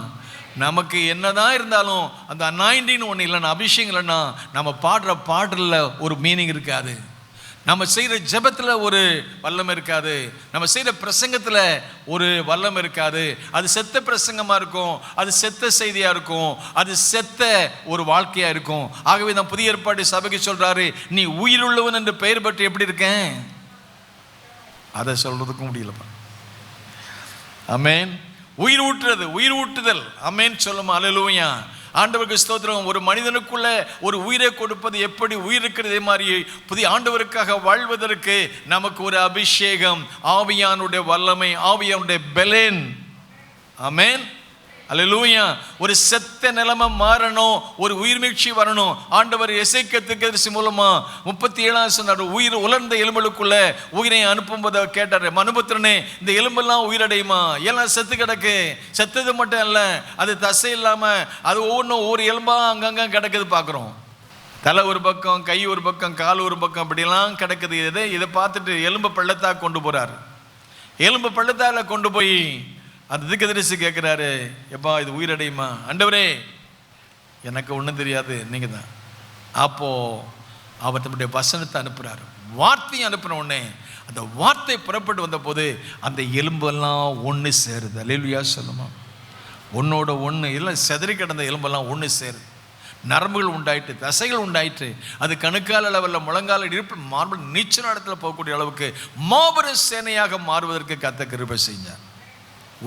A: நமக்கு என்னதான் இருந்தாலும் அந்த அனாயிண்டின்னு ஒன்று இல்லைன்னா, அபிஷேகம் இல்லைன்னா, நம்ம பாடுற பாடலில் ஒரு மீனிங் இருக்காது. நம்ம செய்கிற ஜெபத்தில் ஒரு வல்லம் இருக்காது. நம்ம செய்கிற பிரசங்கத்தில் ஒரு வல்லம் இருக்காது. அது செத்த பிரசங்கமாக இருக்கும், அது செத்த செய்தியாக இருக்கும், அது செத்த ஒரு வாழ்க்கையாக இருக்கும். ஆகவே நான் புதிய ஏற்பாடு சபைக்கு சொல்கிறாரு, நீ உயிருள்ளவன் என்று பெயர் பற்றி எப்படி இருக்கேன் அதை சொல்கிறதுக்கும் முடியலப்பா. ஆமேன். உயிர் ஊற்றுறது, உயிர் ஊட்டுதல். ஆமேன் சொல்லுமா. அல்லேலூயா. ஆண்டவருக்கு ஸ்தோத்திரம். ஒரு மனிதனுக்குள்ள ஒரு உயிரை கொடுப்பது எப்படி உயிர் இருக்கிறதே மாதிரி புதிய ஆண்டவருக்காக வாழ்வதற்கு நமக்கு ஒரு அபிஷேகம், ஆவியானுடைய வல்லமை, ஆவியானுடைய பெலன். ஆமேன். அல்லேலூயா. ஒரு செத்த நிலைமை மாறணும், ஒரு உயிர்மீழ்ச்சி வரணும். ஆண்டவர் எசேக்கியேல் மூலமா 37 சொன்னார், உயிர் உலர்ந்த எலும்புகளுக்குள்ள உயிரை அனுப்பும்போது கேட்டார், மனுபுத்திரனே இந்த எலும்பெல்லாம் உயிரடையுமா? எல்லாம் செத்து கிடக்கு. செத்தது மட்டும் இல்லை, அது தசை இல்லாமல் அது ஒவ்வொன்றும் ஒவ்வொரு எலும்பாக அங்கங்கே கிடக்குது பார்க்குறோம். தலை ஒரு பக்கம், கை ஒரு பக்கம், கால் ஒரு பக்கம், அப்படிலாம் கிடக்குது. இதை பார்த்துட்டு எலும்பு பள்ளத்தாக கொண்டு போகிறார். எலும்பு பள்ளத்தால கொண்டு போய் அந்த தீர்க்கதரிசி கேட்குறாரு, எப்பா இது உயிரடையுமா? ஆண்டவரே எனக்கு ஒன்றும் தெரியாது, நீங்கள் தான். அப்போது அவர் தம்முடைய வசனத்தை அனுப்புகிறார், வார்த்தையை அனுப்புன உடனே அந்த வார்த்தை புறப்பட்டு வந்த போது அந்த எலும்பெல்லாம் ஒன்று சேருது. அல்லேலூயா சொல்லுமா. ஒன்னோட ஒன்று இல்லை, செதறி கிடந்த எலும்பெல்லாம் ஒன்று சேருது. நரம்புகள் உண்டாயிட்டு, தசைகள் உண்டாயிட்டு, அது கணுக்கால் அளவில், முழங்கால இடுப்பு, மார்பிள், நீச்சல் இடத்துல போகக்கூடிய அளவுக்கு மாபெரும் சேனையாக மாறுவதற்கு கர்த்தர் கிருபை செஞ்சார்.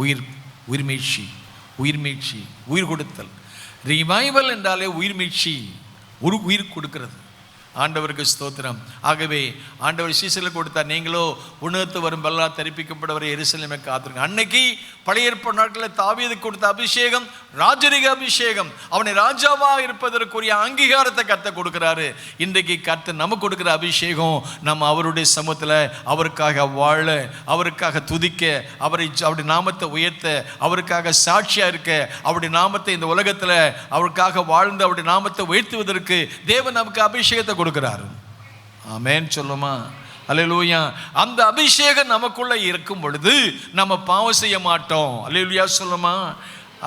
A: உயிர்மீழ்ச்சி, உயிர்மீழ்ச்சி, உயிர் கொடுத்தல். ரிவைவல் என்றாலே உயிர்மீழ்ச்சி, ஒரு உயிர் கொடுக்கிறது. ஆண்டவருக்கு ஸ்தோத்திரம். ஆகவே ஆண்டவர் சீசலுக்கு கொடுத்தார், நீங்களோ உணர்த்து வரும் பல்லா தெரிப்பிக்கப்பட்டவரை எருசலேமை காத்துருங்க. அன்னைக்கு பழைய ஏற்பாடு நாட்களில் தாவீதுக்கு கொடுத்த அபிஷேகம் ராஜரிக அபிஷேகம். அவனை ராஜாவாக இருப்பதற்குரிய அங்கீகாரத்தை கர்த்தர் கொடுக்கிறாரு. இன்றைக்கு கர்த்தர் நமக்கு கொடுக்குற அபிஷேகம், நம்ம அவருடைய சமூகத்தில் அவருக்காக வாழ, அவருக்காக துதிக்க, அவருடைய நாமத்தை உயர்த்த, அவருக்காக சாட்சியாக இருக்க, அவருடைய நாமத்தை இந்த உலகத்தில் அவருக்காக வாழ்ந்து அவருடைய நாமத்தை உயர்த்துவதற்கு தேவன் நமக்கு அபிஷேகத்தை கொடுக்கிறாரு. ஆமென் சொல்லுமா. அல்லேலூயா. அந்த அபிஷேகம் நமக்குள்ள இருக்கும் பொழுது நம்ம பாவம் செய்ய மாட்டோம். அல்லேலூயா சொல்லுமா.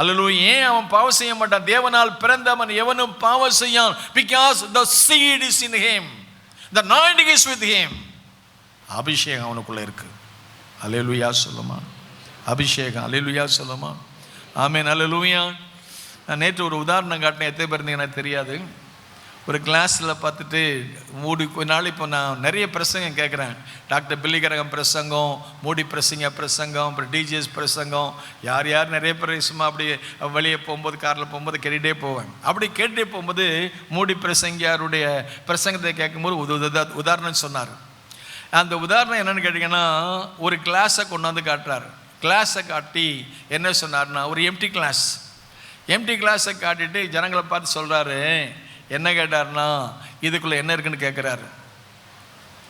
A: அல்லேலூயா. ஏன் அவன் பாவம் செய்ய மாட்டான்? தேவனால் பிறந்தவன் எவனும் பாவம் செய்யான். Because the seed is in him, the anointing is with him. அபிஷேகம் அவனுக்குள்ள இருக்கு. அல்லேலூயா சொல்லுமா. அபிஷேகம். அல்லேலூயா சொல்லுமா. ஆமென். அல்லேலூயா. நான் நேற்று ஒரு உதாரணம் காட்டினேன், எத்தனை பேர் எனக்கு தெரியாது. ஒரு கிளாஸில் பார்த்துட்டு மூடி கொஞ்ச நாள், இப்போ நான் நிறைய பிரசங்கம் கேட்குறேன். டாக்டர் பில்லிகரகம் பிரசங்கம், மூடி பிரசங்கம், அப்புறம் டிஜிஎஸ் பிரசங்கம், யார் யார் நிறைய பேர் சும்மா அப்படி வெளியே போகும்போது, காரில் போகும்போது கேட்டுகிட்டே போவேன். அப்படி கேட்டுகிட்டே போகும்போது மூடி பிரசங்கியாருடைய பிரசங்கத்தை கேட்கும்போது உதாரணம் சொன்னார். அந்த உதாரணம் என்னென்னு கேட்டிங்கன்னா, ஒரு கிளாஸை கொண்டாந்து காட்டுறாரு. கிளாஸை காட்டி என்ன சொன்னார்னா, ஒரு எம்டி கிளாஸை காட்டிட்டு ஜனங்களை பார்த்து சொல்கிறாரு, என்ன கேட்டார்னா, இதுக்குள்ளே என்ன இருக்குன்னு கேட்குறாரு.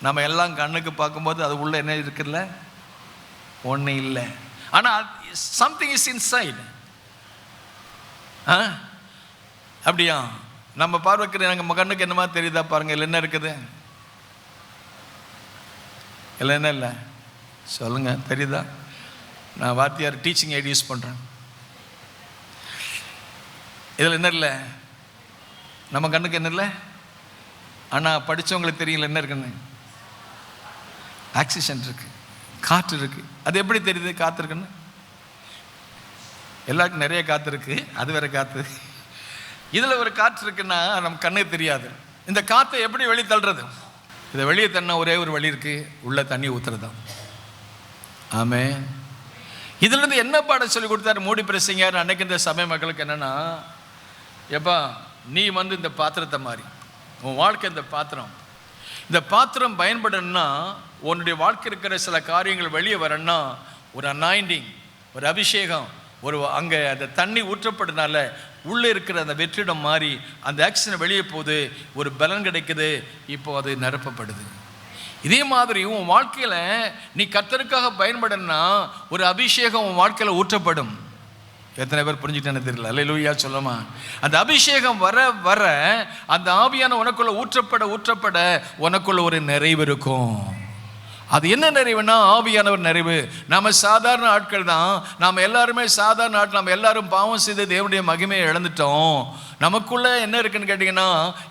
A: நம்ம எல்லாம் கண்ணுக்கு பார்க்கும்போது அது உள்ள என்ன இருக்குல்ல, ஒன்றும் இல்லை. ஆனால் சம்திங் இஸ் இன்சைட். அப்படியா? நம்ம பார்வைக்கு நம்ம கண்ணுக்கு என்னமா தெரியுதா பாருங்க. இல்லை என்ன இருக்குது, இல்லை என்ன இல்லை சொல்லுங்க, தெரியுதா? நான் வாத்தியார் டீச்சிங் ஐடி யூஸ் பண்ணுறேன். இதில் என்ன இல்லை, நம்ம கண்ணுக்கு என்ன இல்லை, ஆனால் படித்தவங்களுக்கு தெரியல என்ன இருக்குன்னு. ஆக்சிஜன் இருக்கு, காற்று இருக்கு. அது எப்படி தெரியுது காற்று இருக்குன்னு? எல்லாருக்கும் நிறைய காற்று இருக்கு, அது வேற காற்று. இதில் ஒரு காற்று இருக்குன்னா நம்ம கண்ணுக்கு தெரியாது. இந்த காற்றை எப்படி வெளியே தள்ளுறது? இதை வெளியே தண்ணா ஒரே ஒரு வழி இருக்கு, உள்ள தண்ணி ஊத்துறது தான். ஆமே. இதுல இருந்து என்ன பாடம் சொல்லி கொடுத்தாரு மூடி பிரசிங்கார் அன்னைக்கு இந்த சபை மக்களுக்கு? என்னன்னா, எப்பா நீ இந்த பாத்திரத்தை மாதிரி, உன் வாழ்க்கை இந்த பாத்திரம் பயன்படணும்னா, உன்னுடைய வாழ்க்கை இருக்கிற சில காரியங்கள் வெளியே வரணும்னா, ஒரு அனாயிண்டிங், ஒரு அபிஷேகம், ஒரு அங்கே அந்த தண்ணி ஊற்றப்படுறதுனால உள்ளே இருக்கிற அந்த வெற்றிடம் மாறி அந்த ஆக்சிஜன் வெளியே போகுது, ஒரு பலன் கிடைக்குது, இப்போ அது நிரப்பப்படுது. இதே மாதிரி உன் வாழ்க்கையில் நீ கர்த்தருக்காக பயன்படணும்னா ஒரு அபிஷேகம் உன் வாழ்க்கையில் ஊற்றப்படும். எத்தனை பேர் புரிஞ்சுக்கிட்டேன்னு தெரியல. அல்லேலூயா சொல்லுமா. அந்த அபிஷேகம் வர வர அந்த ஆவியான உனக்குள்ள ஊற்றப்பட உனக்குள்ள ஒரு நிறைவு இருக்கும். அது என்ன நிறைவுனா ஆவியானவர் நிறைவு. நம்ம சாதாரண ஆட்கள் தான், நாம் எல்லாருமே சாதாரண ஆட்கள். நம்ம எல்லாரும் பாவம் செய்து தேவனுடைய மகிமையை இழந்துட்டோம். நமக்குள்ள என்ன இருக்குன்னு கேட்டிங்கன்னா,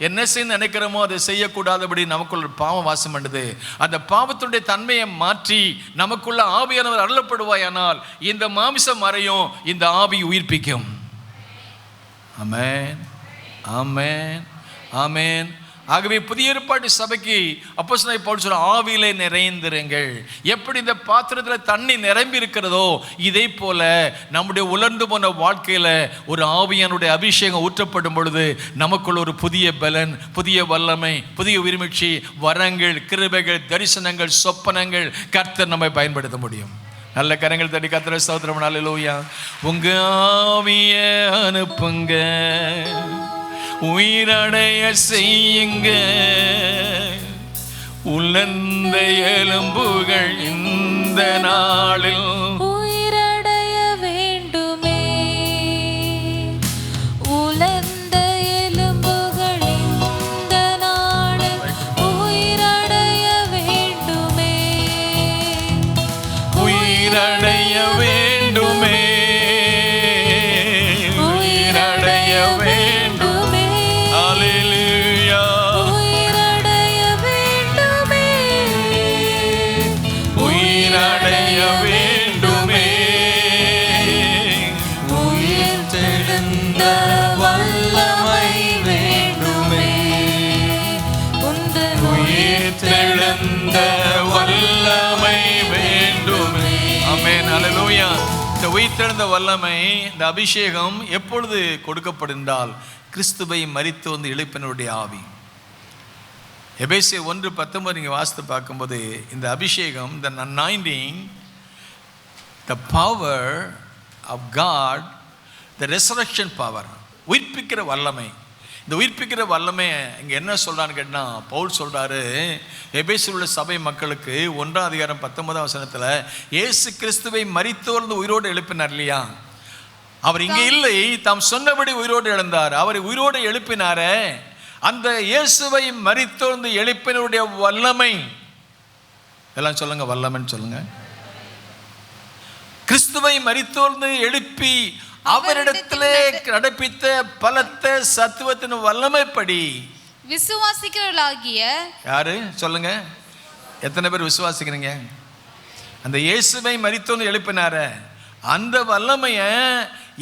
A: என்ன செய்ய நினைக்கிறோமோ அதை செய்யக்கூடாதபடி நமக்குள்ள பாவம் வாசம் பண்ணுது. அந்த பாவத்துடைய தன்மையை மாற்றி நமக்குள்ள ஆவியானவர் அருளப்படுவாயானால் இந்த மாமிசம் மறையும், இந்த ஆவி உயிர்ப்பிக்கும். ஆமென், ஆமென், ஆமென். ஆகவே புதிய ஏற்பாட்டு சபைக்கு அப்போஸ்தலனாகிய பவுல் சொல்ற ஆவியிலே நிறைந்திருங்கள். எப்படி இந்த பாத்திரத்தில் தண்ணி நிரம்பி இருக்கிறதோ இதே போல நம்முடைய உலர்ந்து போன வாழ்க்கையில ஒரு ஆவியானுடைய அபிஷேகம் ஊற்றப்படும் பொழுது நமக்குள்ள ஒரு புதிய பலன், புதிய வல்லமை, புதிய உரிமைச்சி, வரங்கள், கிருபைகள், தரிசனங்கள், சொப்பனங்கள் கர்த்தர் நம்மை பயன்படுத்த முடியும். நல்ல கரங்கள் தட்டி கர்த்தரை ஸ்தோத்திரம். அல்லேலூயா. உங்க ஆவியை அனுப்புங்க, உயிரடைய செய்யுங்க, உலர்ந்த எலும்புகள் இந்த நாளில்
C: உயிரடைய வேண்டுமே. உலர்ந்த எலும்புகள் இந்த நாளில் உயிரடைய வேண்டுமே.
A: உயிரடைய வேண்டுமே. உயிரடைய வேண்டுமே. உயிர்த்தெழுந்த வல்லமை, இந்த அபிஷேகம் எப்பொழுது கொடுக்கப்படுந்தால் கிறிஸ்துவை மரித்து எழுப்பினருடைய ஆவி. எபேசியர் 1:19 நீங்க வாசித்து பார்க்கும்போது இந்த அபிஷேகம், the anointing, the power of God, the resurrection power, உயிர்ப்பிக்கிற வல்லமை. இந்த உயிர்ப்பிக்கிற வல்லமை இங்கே என்ன சொல்கிறான்னு கேட்டால், பவுல் சொல்கிறாரு எபேசில் உள்ள சபை மக்களுக்கு 1:19 இயேசு கிறிஸ்துவை மரித்தோர்ந்து உயிரோடு எழுப்பினார் இல்லையா? அவர் இங்கே இல்லை, தாம் சொன்னபடி உயிரோடு எழுந்தார். அவரை உயிரோடு எழுப்பினாரே, அந்த இயேசுவை மரித்தோர்ந்து எழுப்பினுடைய வல்லமை, எல்லாம் சொல்லுங்க, வல்லமைன்னு சொல்லுங்க. கிறிஸ்துவை மரித்தோர்ந்து எழுப்பி அவரிடத்திலே நடப்பித்த பலத்த சத்துவத்தின் வல்லமைப்படி
B: விசுவாசிக்கிறவர்களாகிய,
A: யாரு சொல்லுங்க, எத்தனை பேர் விசுவாசிக்கிறீங்க? அந்த இயேசுவை மரித்தோர்ந்து எழுப்பினார அந்த வல்லமைய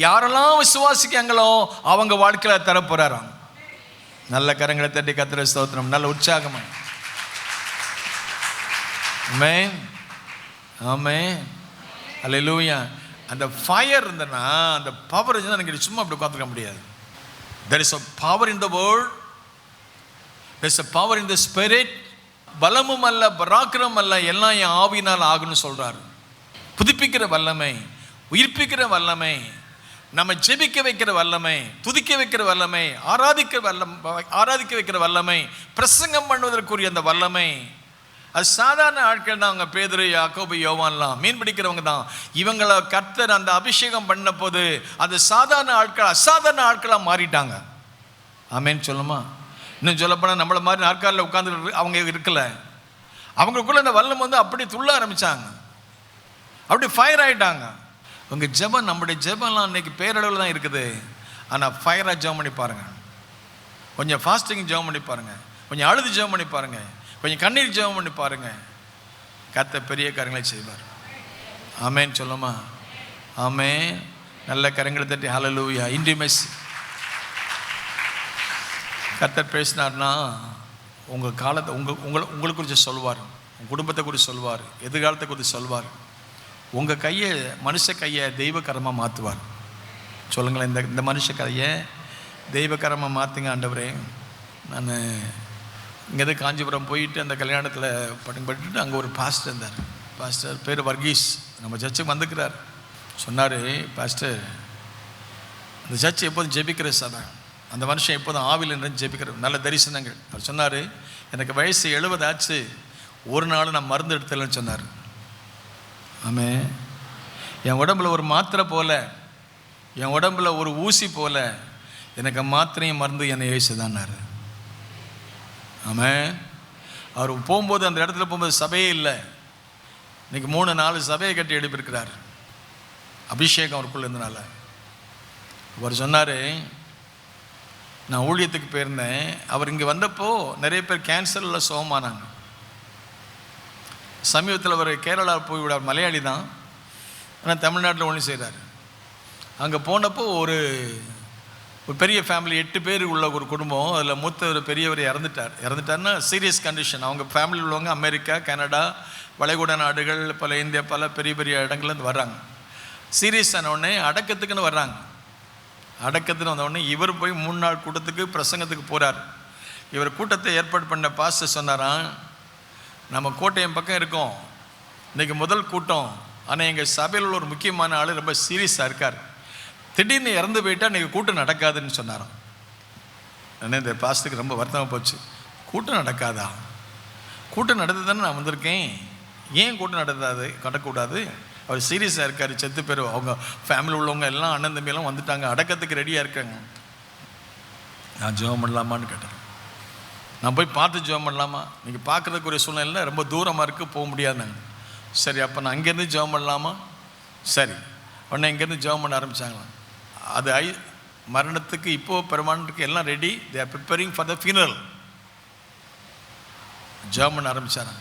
A: யாரெல்லாம் விசுவாசிக்காங்களோ அவங்க வாழ்க்கையில தரப்போறாராம். நல்ல கரங்களை தட்டி கர்த்தரை ஸ்தோத்திரம். நல்ல உற்சாகமா. ஆமென், ஆமென், அல்லேலூயா. அந்த ஃபயர் இருந்தனா, அந்த பவர் இருந்தால் எனக்கு சும்மா அப்படி உட்காந்துக்க முடியாது. There is a power in the word, there is a power in the spirit. பலமும் அல்ல, பராக்கிரமும் அல்ல, எல்லாம் என் ஆவியினால் ஆகுன்னு சொல்றாரு. புதுப்பிக்கிற வல்லமை, உயிர்ப்பிக்கிற வல்லமை, நம்ம ஜெபிக்க வைக்கிற வல்லமை, துதிக்க வைக்கிற வல்லமை, ஆராதிக்க வைக்கிற வல்லமை, பிரசங்கம் பண்ணுவதற்குரிய அந்த வல்லமை. அது சாதாரண ஆட்கள் தான். அவங்க பேதுரு, யாக்கோபு, யோவான்லாம் மீன் பிடிக்கிறவங்க தான். இவங்களை கர்த்தர் அந்த அபிஷேகம் பண்ண போது அந்த சாதாரண ஆட்கள் அசாதாரண ஆட்களாக மாறிட்டாங்க. ஆமேன்னு சொல்லுமா. இன்னும் சொல்லப்போனால் நம்மளை மாதிரி நாற்காலில் உட்காந்து அவங்க இருக்கல. அவங்களுக்குள்ள அந்த வல்லம் அப்படி துள்ள ஆரம்பித்தாங்க, அப்படி ஃபயர் ஆகிட்டாங்க. உங்கள் ஜெபம், நம்முடைய ஜெபம்லாம் இன்னைக்கு பேரளவில் தான் இருக்குது. ஆனால் ஃபயராக ஜெபம் பண்ணி பாருங்கள். கொஞ்சம் ஃபாஸ்டிங் ஜெபம் பண்ணி பாருங்கள், கொஞ்சம் அழுது ஜெபம் பண்ணி பாருங்கள், கொஞ்சம் கண்ணீர் ஜெபம் பண்ணி பாருங்க. கர்த்தர் பெரிய காரியங்களை செய்வார். ஆமேன் சொல்லுமா? ஆமேன். நல்ல கரங்களை தட்டி ஹல்லேலூயா. இன்டிமேசி. கர்த்தர் பேசினார்னா உங்கள் காலத்தை உங்களுக்கு குறித்து சொல்வார், உங்கள் குடும்பத்தை குறித்து சொல்வார், எதிர்காலத்தை குறித்து சொல்வார். உங்கள் கையை, மனுஷ கையை தெய்வகரமாக மாற்றுவார். சொல்லுங்களேன், இந்த மனுஷ கையை தெய்வகரமாக மாற்றுங்க ஆண்டவரே. நான் இங்கேருந்து காஞ்சிபுரம் போயிட்டு அந்த கல்யாணத்தில் படிச்சுட்டு அங்கே ஒரு பாஸ்டர் இருந்தார். பாஸ்டர் பேர் வர்கீஸ், நம்ம சர்ச்சுக்கு வந்துக்கிறார். சொன்னார், பாஸ்டர் அந்த சர்ச்சு எப்போதும் ஜெபிக்கிற சபை, அந்த மனுஷன் எப்போதும் ஆவியில் நின்று ஜெபிக்கிற நல்ல தரிசனங்கள். அவர் சொன்னார், எனக்கு வயசு 70 ஆச்சு, ஒரு நாள் நான் மருந்து எடுத்தலன்னு சொன்னார். ஆமே, என் உடம்புல ஒரு மாத்திரை போல, என் உடம்புல ஒரு ஊசி போல எனக்கு மாத்திரையும் மருந்து என்னை ஏசுதான்னாரு. ஆமே, அவர் போகும்போது அந்த இடத்துல போகும்போது சபையே இல்லை. இன்னைக்கு 3-4 சபையை கட்டி எழுப்பியிருக்கிறார். அபிஷேகம் அவருக்குள்ள இருந்தனால. அவர் சொன்னார், நான் ஊழியத்துக்கு போயிருந்தேன். அவர் இங்கே வந்தப்போ நிறைய பேர் கேன்சரில் சுகமானாங்க. சமீபத்தில் அவர் கேரளா போய் விடார், மலையாளி தான், ஆனால் தமிழ்நாட்டில் ஒன்று செய்கிறார். அங்கே போனப்போ ஒரு பெரிய ஃபேமிலி, 8 பேர் உள்ள ஒரு குடும்பம். அதில் மூத்த ஒரு பெரியவர் இறந்துட்டார்னா சீரியஸ் கண்டிஷன். அவங்க ஃபேமிலி உள்ளவங்க அமெரிக்கா, கனடா, வளைகுடா நாடுகள், பல இந்தியா, பல பெரிய பெரிய இடங்கள்லேருந்து வர்றாங்க. சீரியஸ் ஆனவுடனே அடக்கத்துக்குன்னு வர்றாங்க. அடக்கத்துன்னு வந்தவுடனே இவர் போய் 3 நாள் கூட்டத்துக்கு பிரசங்கத்துக்கு போகிறார். இவர் கூட்டத்தை ஏற்பாடு பண்ண பாஸ்டர் சொன்னாராம், நம்ம கோட்டையம் பக்கம் இருக்கோம், இன்றைக்கி முதல் கூட்டம், ஆனால் எங்கள் சபையில் உள்ள ஒரு முக்கியமான ஆள் ரொம்ப சீரியஸாக இருக்கார், திடீர்னு இறந்து போயிட்டா இன்றைக்கி கூட்டம் நடக்காதுன்னு சொன்னாராம். ஆனால் இந்த பாஸ்டருக்கு ரொம்ப வருத்தமாக போச்சு. கூட்டம் நடக்காதா? கூட்டம் நடந்து தானே நான் வந்திருக்கேன், ஏன் கூட்டம் நடக்கூடாது? அவர் சீரியஸாக இருக்கார், செத்து பேர், அவங்க ஃபேமிலி உள்ளவங்க எல்லாம் அண்ணன் தம்பியெல்லாம் வந்துட்டாங்க, அடக்கத்துக்கு ரெடியாக இருக்காங்க. நான் ஜெபம் பண்ணலாமான்னு கேட்டேன். நான் போய் பார்த்து ஜெபம் பண்ணலாமா? நீங்கள் பார்க்குறதுக்குரிய சூழ்நிலை ரொம்ப தூரமாக இருக்குது, போக முடியாதுங்க. சரி, அப்போ நான் அங்கேருந்து ஜெபம் பண்ணலாமா? சரி, உடனே இங்கேருந்து ஜெபம் பண்ண ஆரம்பித்தாங்களாம். அது மரணத்துக்கு இப்போது பெருமானத்துக்கு எல்லாம் ready, they are preparing for the funeral. ஜெபம் பண்ண ஆரம்பித்தாங்க.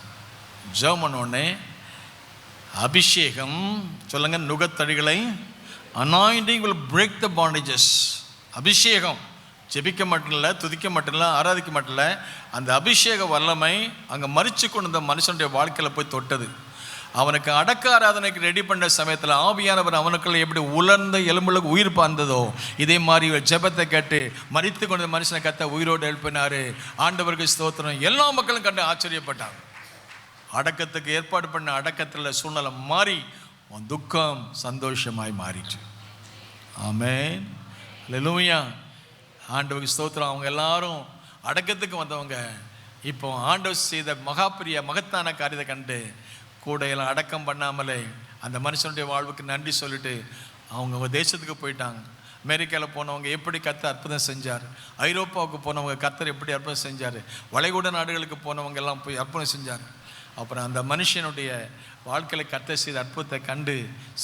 A: ஜெபம் பண்ண உடனே அபிஷேகம், சொல்லுங்க, நுகத்தடிகளை, anointing will break the bondages. அபிஷேகம் ஜெபிக்க மட்டும் இல்லை, துதிக்க மட்டும் இல்லை, ஆராதிக்க மட்டும் இல்லை, அந்த அபிஷேக வல்லமை அங்கே மறித்து கொண்டு இந்த மனுஷனுடைய வாழ்க்கையில் போய் தொட்டது. அவனுக்கு அடக்க ஆராதனைக்கு ரெடி பண்ண சமயத்தில் ஆவியானவர் அவனுக்குள்ள எப்படி உலர்ந்த எலும்புகளுக்கு உயிர் பாய்ந்ததோ, இதே மாதிரி ஜெபத்தை கேட்டு மறித்து கொண்ட மனுஷனை கத்த உயிரோடு எழுப்பினார். ஆண்டவருக்கு ஸ்தோத்திரம். எல்லா மக்களும் கண்டு ஆச்சரியப்பட்டாங்க. அடக்கத்துக்கு ஏற்பாடு பண்ண அடக்கத்தில் சூழ்நிலை மாறி உன் துக்கம் சந்தோஷமாய் மாறிச்சு. ஆமென், அல்லேலூயா. ஆண்டவருக்கு ஸ்தோத்திரம். அவங்க எல்லாரும் அடக்கத்துக்கு வந்தவங்க இப்போ ஆண்டவர் செய்த மகத்தான காரியத்தை கண்டு கூட எல்லாம் அடக்கம் பண்ணாமலே அந்த மனுஷனுடைய வாழ்வுக்கு நன்றி சொல்லிட்டு அவங்க தேசத்துக்கு போயிட்டாங்க. அமெரிக்காவில் போனவங்க எப்படி கர்த்தர் அற்புதம் செஞ்சார், ஐரோப்பாவுக்கு போனவங்க கர்த்தர் எப்படி அற்புதம் செஞ்சார், வளைகுடா நாடுகளுக்கு போனவங்க எல்லாம் போய் அற்புதம் செஞ்சார். அப்புறம் அந்த மனுஷனுடைய வாழ்க்கையில் கர்த்தர் செய்த அற்புதத்தை கண்டு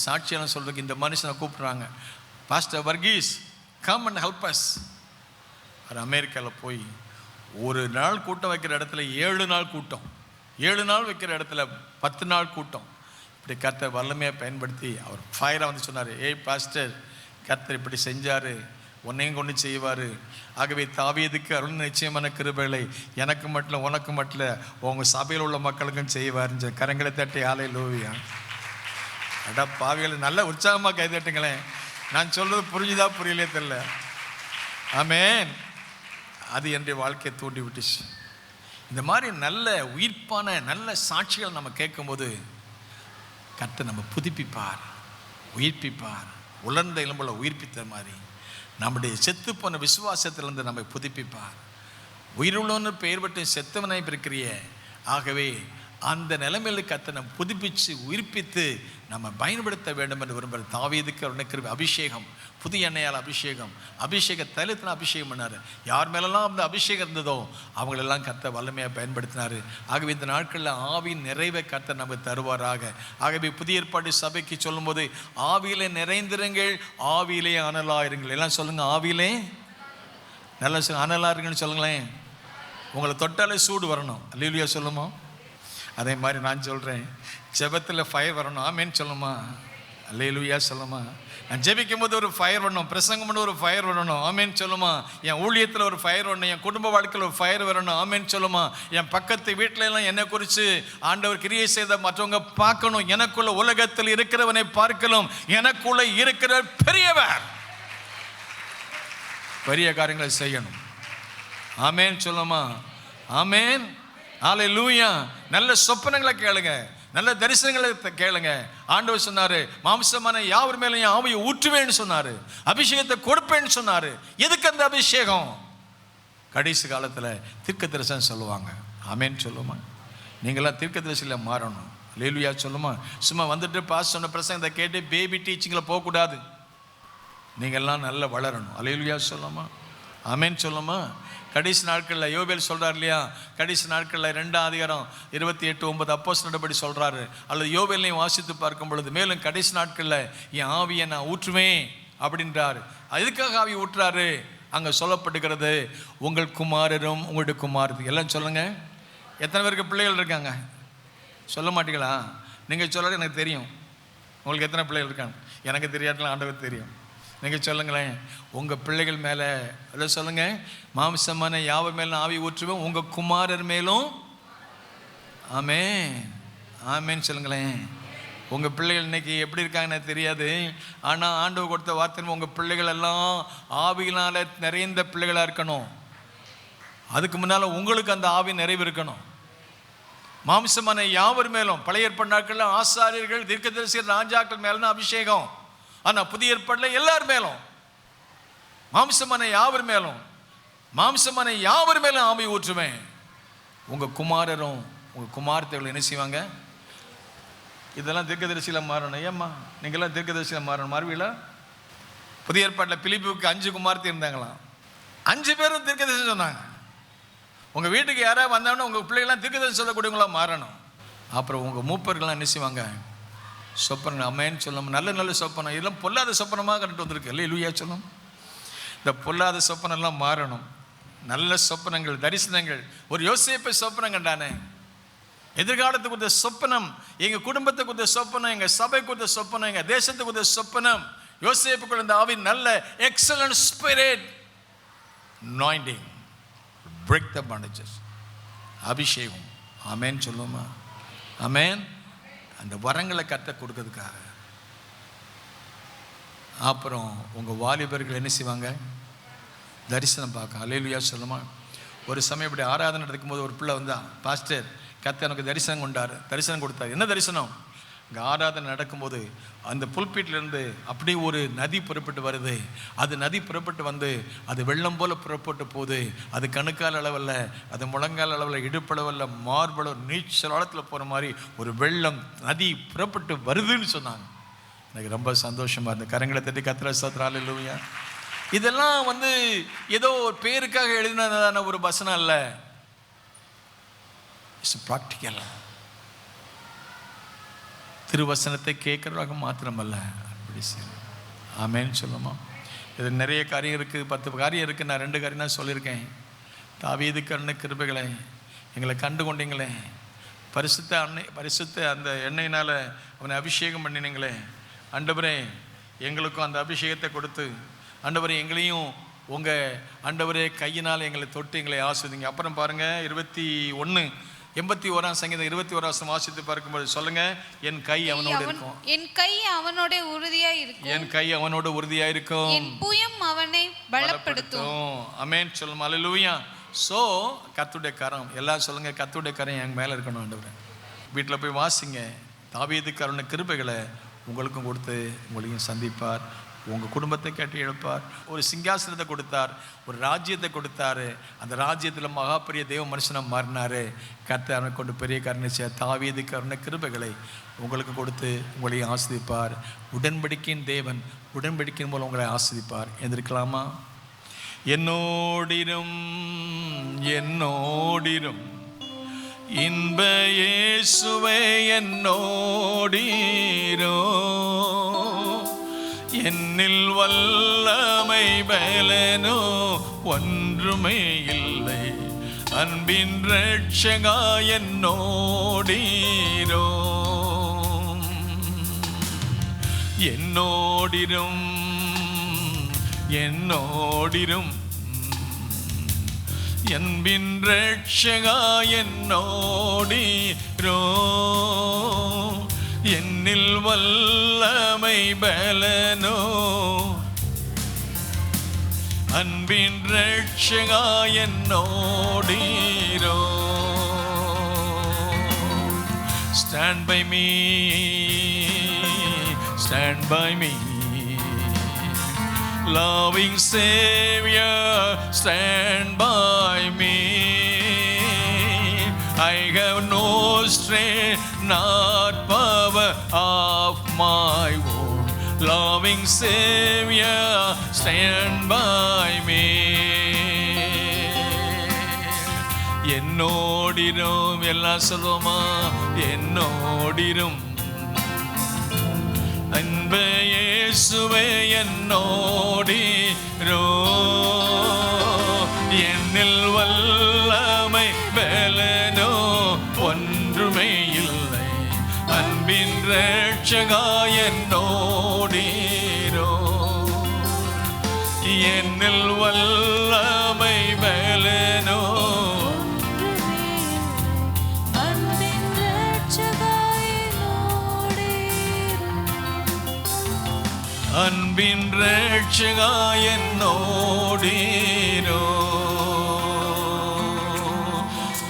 A: சாட்சியெல்லாம் சொல்றதுக்கு இந்த மனுஷனை கூப்பிட்றாங்க. Pastor Varghese, come and help us. அவர் அமெரிக்காவில் போய் ஒரு நாள் கூட்டம் வைக்கிற இடத்துல 7 நாள் கூட்டம், 7 நாள் வைக்கிற இடத்துல 10 நாள் கூட்டம். இப்படி கர்த்தர் வல்லமையாக பயன்படுத்தி அவர் ஃபயராக வந்து சொன்னார், ஏய் பாஸ்டர், கர்த்தர் இப்படி செஞ்சார், உன்னையும் கொண்டு செய்வார். ஆகவே தாவீதுக்கு அருள் நிச்சயமான கிருபைகளை எனக்கு மட்டும் உனக்கு மட்டும் உங்கள் சபையில் உள்ள மக்களுக்கும் செய்வார். கரங்களை தட்டி ஹல்லேலூயா. அடா பாவிகளை நல்ல உற்சாகமாக கை தட்டுங்களேன். நான் சொல்றது புரிஞ்சுதா புரியலையே தெரியல. ஆமென். அது என்னுடைய வாழ்க்கையை தூண்டி விட்டுச்சு. இந்த மாதிரி நல்ல உயிர்ப்பான நல்ல சாட்சிகள் நம்ம கேட்கும்போது கர்த்தர் நம்ம புதுப்பிப்பார், உயிர்ப்பிப்பார். உலர்ந்த எலும்புல உயிர்ப்பித்த மாதிரி நம்முடைய செத்து போன விசுவாசத்திலிருந்து நம்மை புதுப்பிப்பார். உயிருள்ளோன்னு பெயர் பட்டு செத்தவனை இருக்கிறிய. ஆகவே அந்த நிலைமையில கர்த்தர் நம்ம புதுப்பித்து உயிர்ப்பித்து நம்ம பயன்படுத்த வேண்டும் என்று விரும்புகிற தாவீதுக்கு அவனுக்கு அபிஷேகம், புதிய எண்ணெயால் அபிஷேகம், அபிஷேக தைலத்தின அபிஷேகம் பண்ணார். யார் மேலெல்லாம் அந்த அபிஷேகம் இருந்ததோ அவங்களெல்லாம் கர்த்தர் வல்லமையாக பயன்படுத்தினார். ஆகவே இந்த நாட்களில் ஆவியின் நிறைவை கர்த்தர் நமக்கு தருவாராக. ஆகவே புதிய ஏற்பாடு சபைக்கு சொல்லும்போது ஆவியிலே நிறைந்திருங்கள், ஆவியிலே அனலாயிருங்கள். எல்லாம் சொல்லுங்க, ஆவியிலே நல்லா அனலாருங்கன்னு சொல்லுங்களேன். உங்களை தொட்டாலே சூடு வரணும். அல்லேலூயா சொல்லுமா? அதே மாதிரி நான் சொல்கிறேன், ஜெபத்தில் ஃபயர் வரணும். ஆமேன்னு சொல்லுமா? அல்லேலூயா சொல்லுமா? நான் ஜெபிக்கும் போது ஒரு ஃபயர் வரணும், பிரசங்கம் பண்ண ஒரு ஃபயர் வரணும். ஆமேன்னு சொல்லுமா? என் ஊழியத்தில் ஒரு ஃபயர் வரணும், என் குடும்ப வாழ்க்கையில் ஒரு ஃபயர் வரணும். ஆமேன்னு சொல்லுமா? என் பக்கத்து வீட்டில எல்லாம் என்னை குறித்து ஆண்டவர் கிரியை செய்த மற்றவங்க பார்க்கணும். எனக்குள்ள உலகத்தில் இருக்கிறவனை பார்க்கலாம், எனக்குள்ள இருக்கிற பெரியவர் பெரிய காரியங்களை செய்யணும். ஆமேன்னு சொல்லுமா? ஆமேன். அல்லேலூயா. நல்ல சொப்பனங்களை கேளுங்க, நல்ல தரிசனங்களை கேளுங்க. ஆண்டவர் சொன்னாரு, மாம்சமான யாவர் மேலும் என் ஆவியை ஊற்றுவேன்னு சொன்னாரு, அபிஷேகத்தை கொடுப்பேன்னு சொன்னாரு. எதுக்கு அந்த அபிஷேகம்? கடைசி காலத்தில் தீர்க்க தரிசனம் சொல்லுவாங்க. ஆமேன்னு சொல்லுமா? நீங்களாம் தீர்க்க தரிசனில் மாறணும். அல்லேலூயா சொல்லுமா? சும்மா வந்துட்டு பாஸ் சொன்ன பிரசங்கத்தை கேட்டு பேபி டீச்சிங்கில் போகக்கூடாது. நீங்கள்லாம் நல்லா வளரணும். அல்லேலூயா சொல்லுமா? ஆமேன்னு சொல்லுமா? கடைசி நாட்களில் யோபேல் சொல்கிறார் இல்லையா, கடைசி நாட்களில் 2:28-9 அப்போஸ்தலர் நடபடி சொல்கிறாரு. அல்லது யோபேலையும் வாசித்து பார்க்கும் பொழுது, மேலும் கடைசி நாட்களில் என் ஆவியை நான் ஊற்றுவேன் அப்படின்றார். எதுக்காக ஆவி ஊற்றுறாரு? அங்கே சொல்லப்படுகிறது, உங்கள் குமாரரும் உங்களுடைய குமாரது. எல்லாம் சொல்லுங்கள். எத்தனை பேருக்கு பிள்ளைகள் இருக்காங்க? சொல்ல மாட்டீங்களா? நீங்கள் சொல்கிறது எனக்கு தெரியும். உங்களுக்கு எத்தனை பிள்ளைகள் இருக்காங்க? எனக்கு தெரியாதுலாம் ஆண்டவர் தெரியும். நீங்கள் சொல்லுங்களேன். உங்கள் பிள்ளைகள் மேலே எல்லாம் சொல்லுங்கள், மாம்சமான யாவர் மேலும் ஆவி ஊற்றுவேன், உங்கள் குமாரர் மேலும். ஆமேன். ஆமேன்னு சொல்லுங்களேன். உங்கள் பிள்ளைகள் இன்னைக்கு எப்படி இருக்காங்கன்னு தெரியாது, ஆனால் ஆண்டவர் கொடுத்த வார்த்தை, உங்கள் பிள்ளைகள் எல்லாம் ஆவியினால் நிறைந்த பிள்ளைகளாக இருக்கணும். அதுக்கு முன்னால் உங்களுக்கு அந்த ஆவி நிறைவு இருக்கணும். மாம்சமான யாவர் மேலும், பழைய ஏற்பாடு நாட்களில் ஆசாரியர்கள், தீர்க்கதரிசிகள், ராஜாக்கள் மேலும் அபிஷேகம். ஆனால் புதிய ஏற்பாட்டில் எல்லார் மேலும், மாம்சமான யாவர் மேலும், மாம்சமான யாவர் மேலும் ஆவி ஊற்றுவேன். உங்கள் குமாரரும் உங்கள் குமார்த்தைகள் என்ன செய்வாங்க? இதெல்லாம் தீர்க்கதரிசியில் மாறணும். ஏம்மா நீங்கள்லாம் தீர்க்கதரிசியில் மாறணும். மாறுவீங்களா? புதிய ஏற்பாட்டில் பிலிப்புக்கு 5 குமார்த்தை இருந்தாங்களாம். 5 பேரும் தீர்க்கதரிசி சொன்னாங்க. உங்கள் வீட்டுக்கு யாராவது வந்தாங்கன்னா உங்கள் பிள்ளைகள்லாம் தீர்க்கதரிசி சொல்லக்கூடியவங்களா மாறணும். அப்புறம் உங்கள் மூப்பர்கள்லாம் என்ன செய்வாங்க? சொப்பனம். அம்மேன்னு சொல்லணும். நல்ல நல்ல சொப்பனம். இதெல்லாம் பொல்லாத சொப்பனமாக கண்டு வந்திருக்கு. அல்லேலூயா சொல்லும். இந்த பொல்லாத சொப்பனம்லாம் மாறணும். நல்ல சொப்பனங்கள், தரிசனங்கள். ஒரு யோசேப்பை சொப்பனம் கண்டானே, எதிர்காலத்துக்கு கொடுத்த சொப்பனம், எங்கள் குடும்பத்துக்கு கொடுத்த சொப்பனம், எங்கள் சபை கொடுத்த சொப்பனம், எங்கள் தேசத்துக்கு கொடுத்த சொப்பனம். யோசேப்புக்குள்ள இந்த ஆவி நல்ல excellent spirit anointing break the bondages. அபிஷேகம். ஆமேன் சொல்லுமா? ஆமேன். அந்த வரங்களை கத்த கொடுக்கறதுக்காக. அப்புறம் உங்கள் வாலிபர்கள் என்ன செய்வாங்க? தரிசனம் பார்க்க. அல்லேலூயா சொல்லுமா? ஒரு சமயம் இப்படி ஆராதனை நடக்கும்போது ஒரு பிள்ளை வந்தா, பாஸ்டர் கத்த எனக்கு தரிசனம் கொடுத்தார். என்ன தரிசனம்? இங்கே ஆராதனை நடக்கும்போது அந்த புல்பீட்டிலேருந்து அப்படியே ஒரு நதி புறப்பட்டு வருது. அது நதி புறப்பட்டு வந்து அது வெள்ளம் போல் புறப்பட்டு போகுது. அது கணுக்கால் அளவில், அது முழங்கால் அளவில், இடுப்பளவில், மார்பளவு, நீச்சல் ஆழத்தில் போகிற மாதிரி ஒரு வெள்ளம் நதி புறப்பட்டு வருதுன்னு சொன்னாங்க. எனக்கு ரொம்ப சந்தோஷமாக இருந்த. கரங்களை தட்டி கத்திர ஸ்தோத்திரம். அல்லேலூயா. இதெல்லாம் ஏதோ ஒரு பேருக்காக எழுதினதான ஒரு வசனம் இல்லை. It's practical. திருவசனத்தை கேட்குறதாக மாத்திரமல்ல, அப்படி செய்யணும். ஆமேன்னு சொல்லுமா? இது நிறைய காரியம் இருக்குது, 10 காரியம் இருக்குது. நான் 2 காரியம் தான் சொல்லியிருக்கேன். தாவீது கருணை கிருபைகளை எங்களை கண்டு கொண்டீங்களே, பரிசுத்த அந்த எண்ணெயினால் அவனை அபிஷேகம் பண்ணினீங்களே. ஆண்டவரே எங்களுக்கும் அந்த அபிஷேகத்தை கொடுத்து, ஆண்டவரே எங்களையும் உங்கள் ஆண்டவரே கையினால் எங்களை தொட்டு எங்களை ஆஸ்வதிங்க. அப்புறம் பாருங்கள், 81 சங்கீதம் 21 வாசித்து பார்க்கும்போது சொல்லுங்க, என் கை அவனோடு இருக்கும்.
B: என் கை அவனோட உறுதியா இருக்கும்.
A: என் கை அவனோட உறுதியா இருக்கும்.
B: என் புயம் அவனை பலப்படுத்தும்.
A: ஆமென் சொல்லுங்க. அல்லேலூயா. சோ கர்த்தருடைய கரம், எல்லாம் சொல்லுங்க, கர்த்தருடைய கரம் என் மேல இருக்கணும். ஆண்டவரே வீட்டில் போய் வாசிங்க. தாவீது கருணை கிருபைகளை உங்களுக்கும் கொடுத்து உங்களையும் சந்திப்பார். உங்கள் குடும்பத்தை கட்டி எழுப்பார். ஒரு சிங்காசனத்தை கொடுத்தார், ஒரு ராஜ்யத்தை கொடுத்தாரு. அந்த ராஜ்யத்தில் மகாபெரிய தேவ மனுஷனாக மாறினார். கர்த்தர் அவனை கொண்டு பெரிய கருணை செய்ய தாவீது கருணை கிருபைகளை உங்களுக்கு கொடுத்து உங்களையும் ஆஸ்வதிப்பார். உடன்படிக்கையின் தேவன் உடன்படிக்கையின் மூலம் உங்களை ஆஸ்வதிப்பார். எந்திருக்கலாமா? என்னோடிரும் என்னோடிரும் இன்ப இயேசுவே என்னோடீரோ, என்னில் வல்லமை பலனோ ஒன்றுமே இல்லை, அன்பின் ரட்சகா என்னோடீரோ, என்னோடிரும் என்னோடிரும் அன்பின் ரட்சகா என்னோடீரோ, என்னில் வல்லமை பலனோ, அன்பின் ரட்சகா என்னோடீரோ. Stand by me, stand by me, loving Savior, stand by me. I have no strength, not power of my own, loving Savior, stand by me. என்னோடிரும், எல்லாம் சொல்லுமா, என்னோடிரும் அன்பே இயேசுவே என்னோடீரோ, என்னில் வல்லமை பலனோ ஒன்றுமே இல்லை, அன்பின் ரட்சகா என்னோடீரோ, என்னில் வல்லமை பலனோ, அன்பின் ரட்சகா என்னோடீரோ.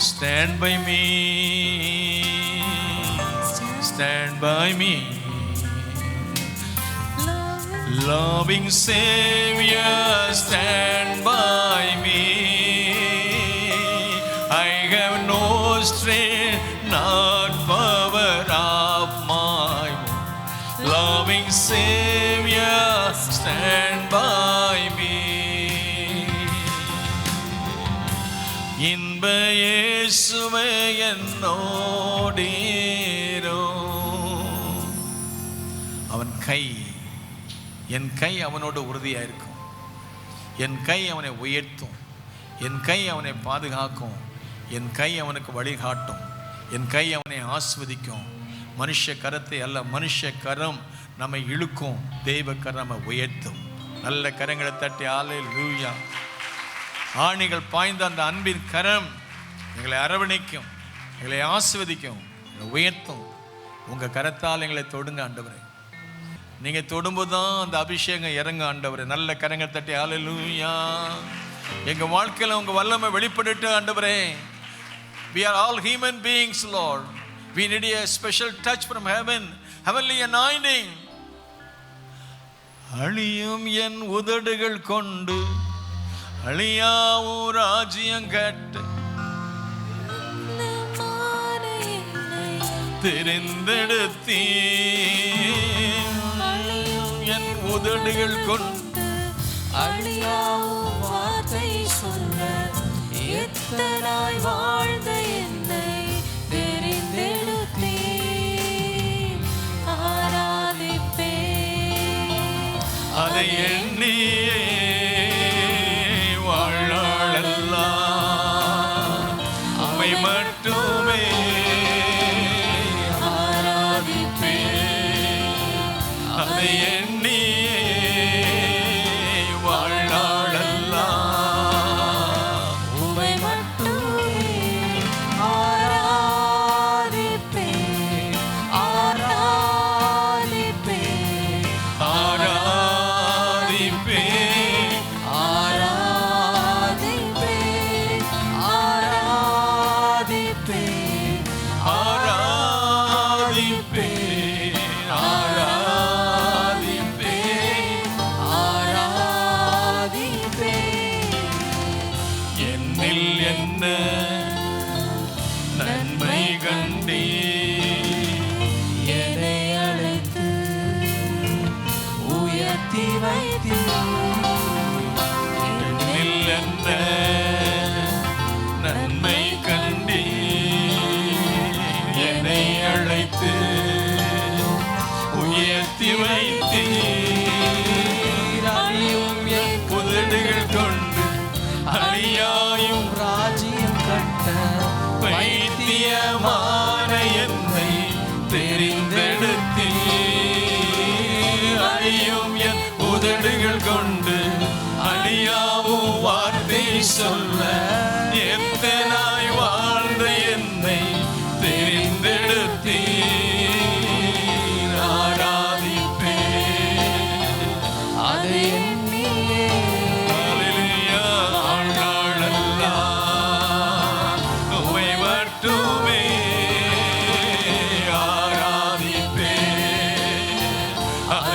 A: Stand by me, stand by me, loving Savior, stand by me. I have no strength, not power of my own, loving Savior, stand by me. இன்ப இயேசுவே என்னோடீரோ. அவன் கை, என் கை அவனோடு உறுதியாயிருக்கும், என் கை அவனை உயர்த்தும், என் கை அவனை பாதுகாக்கும், என் கை அவனுக்கு வழிகாட்டும், என் கை அவனை ஆஸ்வதிக்கும். மனுஷ கரத்தை அல்ல, மனுஷ கரம் நம்மை இழுக்கும், தெய்வ கரம் நம்மை உயர்த்தும். நல்ல கரங்களை தட்டி அல்லேலூயா. ஆணிகள் பாய்ந்த அந்த அன்பின் கரம் எங்களை அரவணைக்கும், எங்களை ஆஸ்வதிக்கும், எங்களை உயர்த்தும். உங்கள் கரத்தால் எங்களை தொடுங்க ஆண்டவரே. நீங்கள் தொடும்போது தான் அந்த அபிஷேகம் இறங்க ஆண்டவரே. நல்ல கரங்களை தட்டி அல்லேலூயா. எங்கள் வாழ்க்கையில் உங்கள் வல்லமை வெளிப்பட்டு ஆண்டவரே. We are all human beings, Lord. We need a special touch from heaven, heavenly anointing. அழியும் என் உதடுகள் கொண்டு அழியாவும் ராஜ்யம் கட்ட தெரிந்தெடுத்தீ. என் உதடுகள் கொண்டு
C: அழியாவும் வார்த்தை சொல்ல எத்தனாய் வாழ்ந்த என்னை தெரிந்தெடுத்தீ. ஆராதிப்பே
A: அதை எண்ணியே வாழ்நாளெல்லாம் அவை மட்டுமே ஆராதிப்பே. அதை எண்ணியே வாழ்நாளெல்லாம்
C: உம்மை மட்டுமே ஆராதிப்பே. ஆராதிப்பே
A: ஆராதிப்பே
C: ஆராதிப்பே ஆராதிப்பே
A: ஆராதிப்பே ஆராதிப்பே
C: ஆராதிப்பே.
A: என்னில் என்ன நன்மை கண்டே
C: என்னை அழைத்து உயர்த்தி வைத்தீர்.
A: என்னில் என்ன நன்மை கண்டே என்னை அழைத்து உயர்த்தி வைத்தீர். அழியும் என் உதடுகள் கொண்டு அழியாயும்
C: ராஜ்யம் கட்ட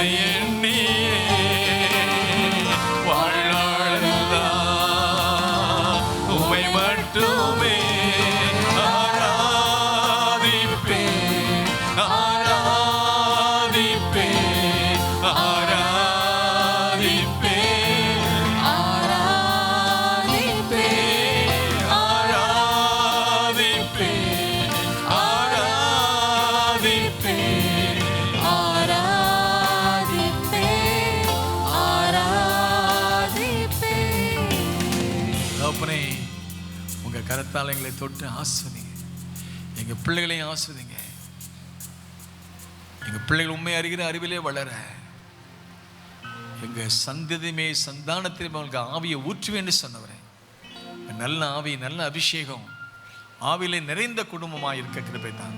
A: உம்மை எண்ணியே வாழ்நாளெல்லாம் உம்மை மட்டுமே ஆராதிப்பேன் ஆராதிப்பேன் ஆராதிப்பேன்
C: ஆராதிப்பேன்
A: ஆராதிப்பேன் ஆராதிப்பேன்
C: ஆராதிப்பேன் ஆராதிப்பேன்.
A: தகப்பனே, உங்க கரத்தால் எங்களை தொட்டு ஆஸ்வதிங்க, எங்க பிள்ளைகளையும் ஆஸ்வதிங்க. எங்க பிள்ளைகள் உண்மை அறிகிற அறிவிலே வளர எங்க சந்ததியுமே சந்தானத்திலும் அவங்களுக்கு ஆவியை ஊற்றுவேன்னு சொன்னவரே, நல்ல ஆவி நல்ல அபிஷேகம் ஆவியிலே நிறைந்த குடும்பமாக இருக்க கிருபை தான்.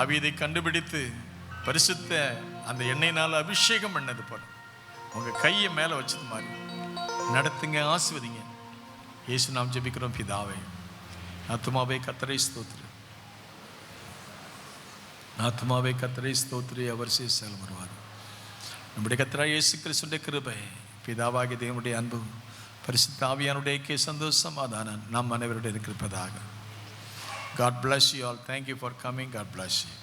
A: ஆவியதை கண்டுபிடித்து பரிசுத்த அந்த எண்ணெயினால் அபிஷேகம் பண்ணது போல உங்க கையை மேலே வச்சது மாதிரி நடத்துங்க, ஆஸ்வதிங்க. இயேசு நாம் ஜெபிக்கிறோம் பிதாவே. ஆத்துமாவே கர்த்தரை ஸ்தோத்திரி, ஆத்துமாவே கர்த்தரை ஸ்தோத்திரி, அவர் செயல் வருவார். நம்முடைய கர்த்தராகிய இயேசு கிறிஸ்துவின் கிருபை, பிதாவாகிய தேவனுடைய அன்பு, பரிசுத்த ஆவியானுடைய ஐக்கிய சந்தோஷம் சமாதானம் நம் அனைவருடைய இருப்பதாக. God bless you all. Thank you for coming. God bless you.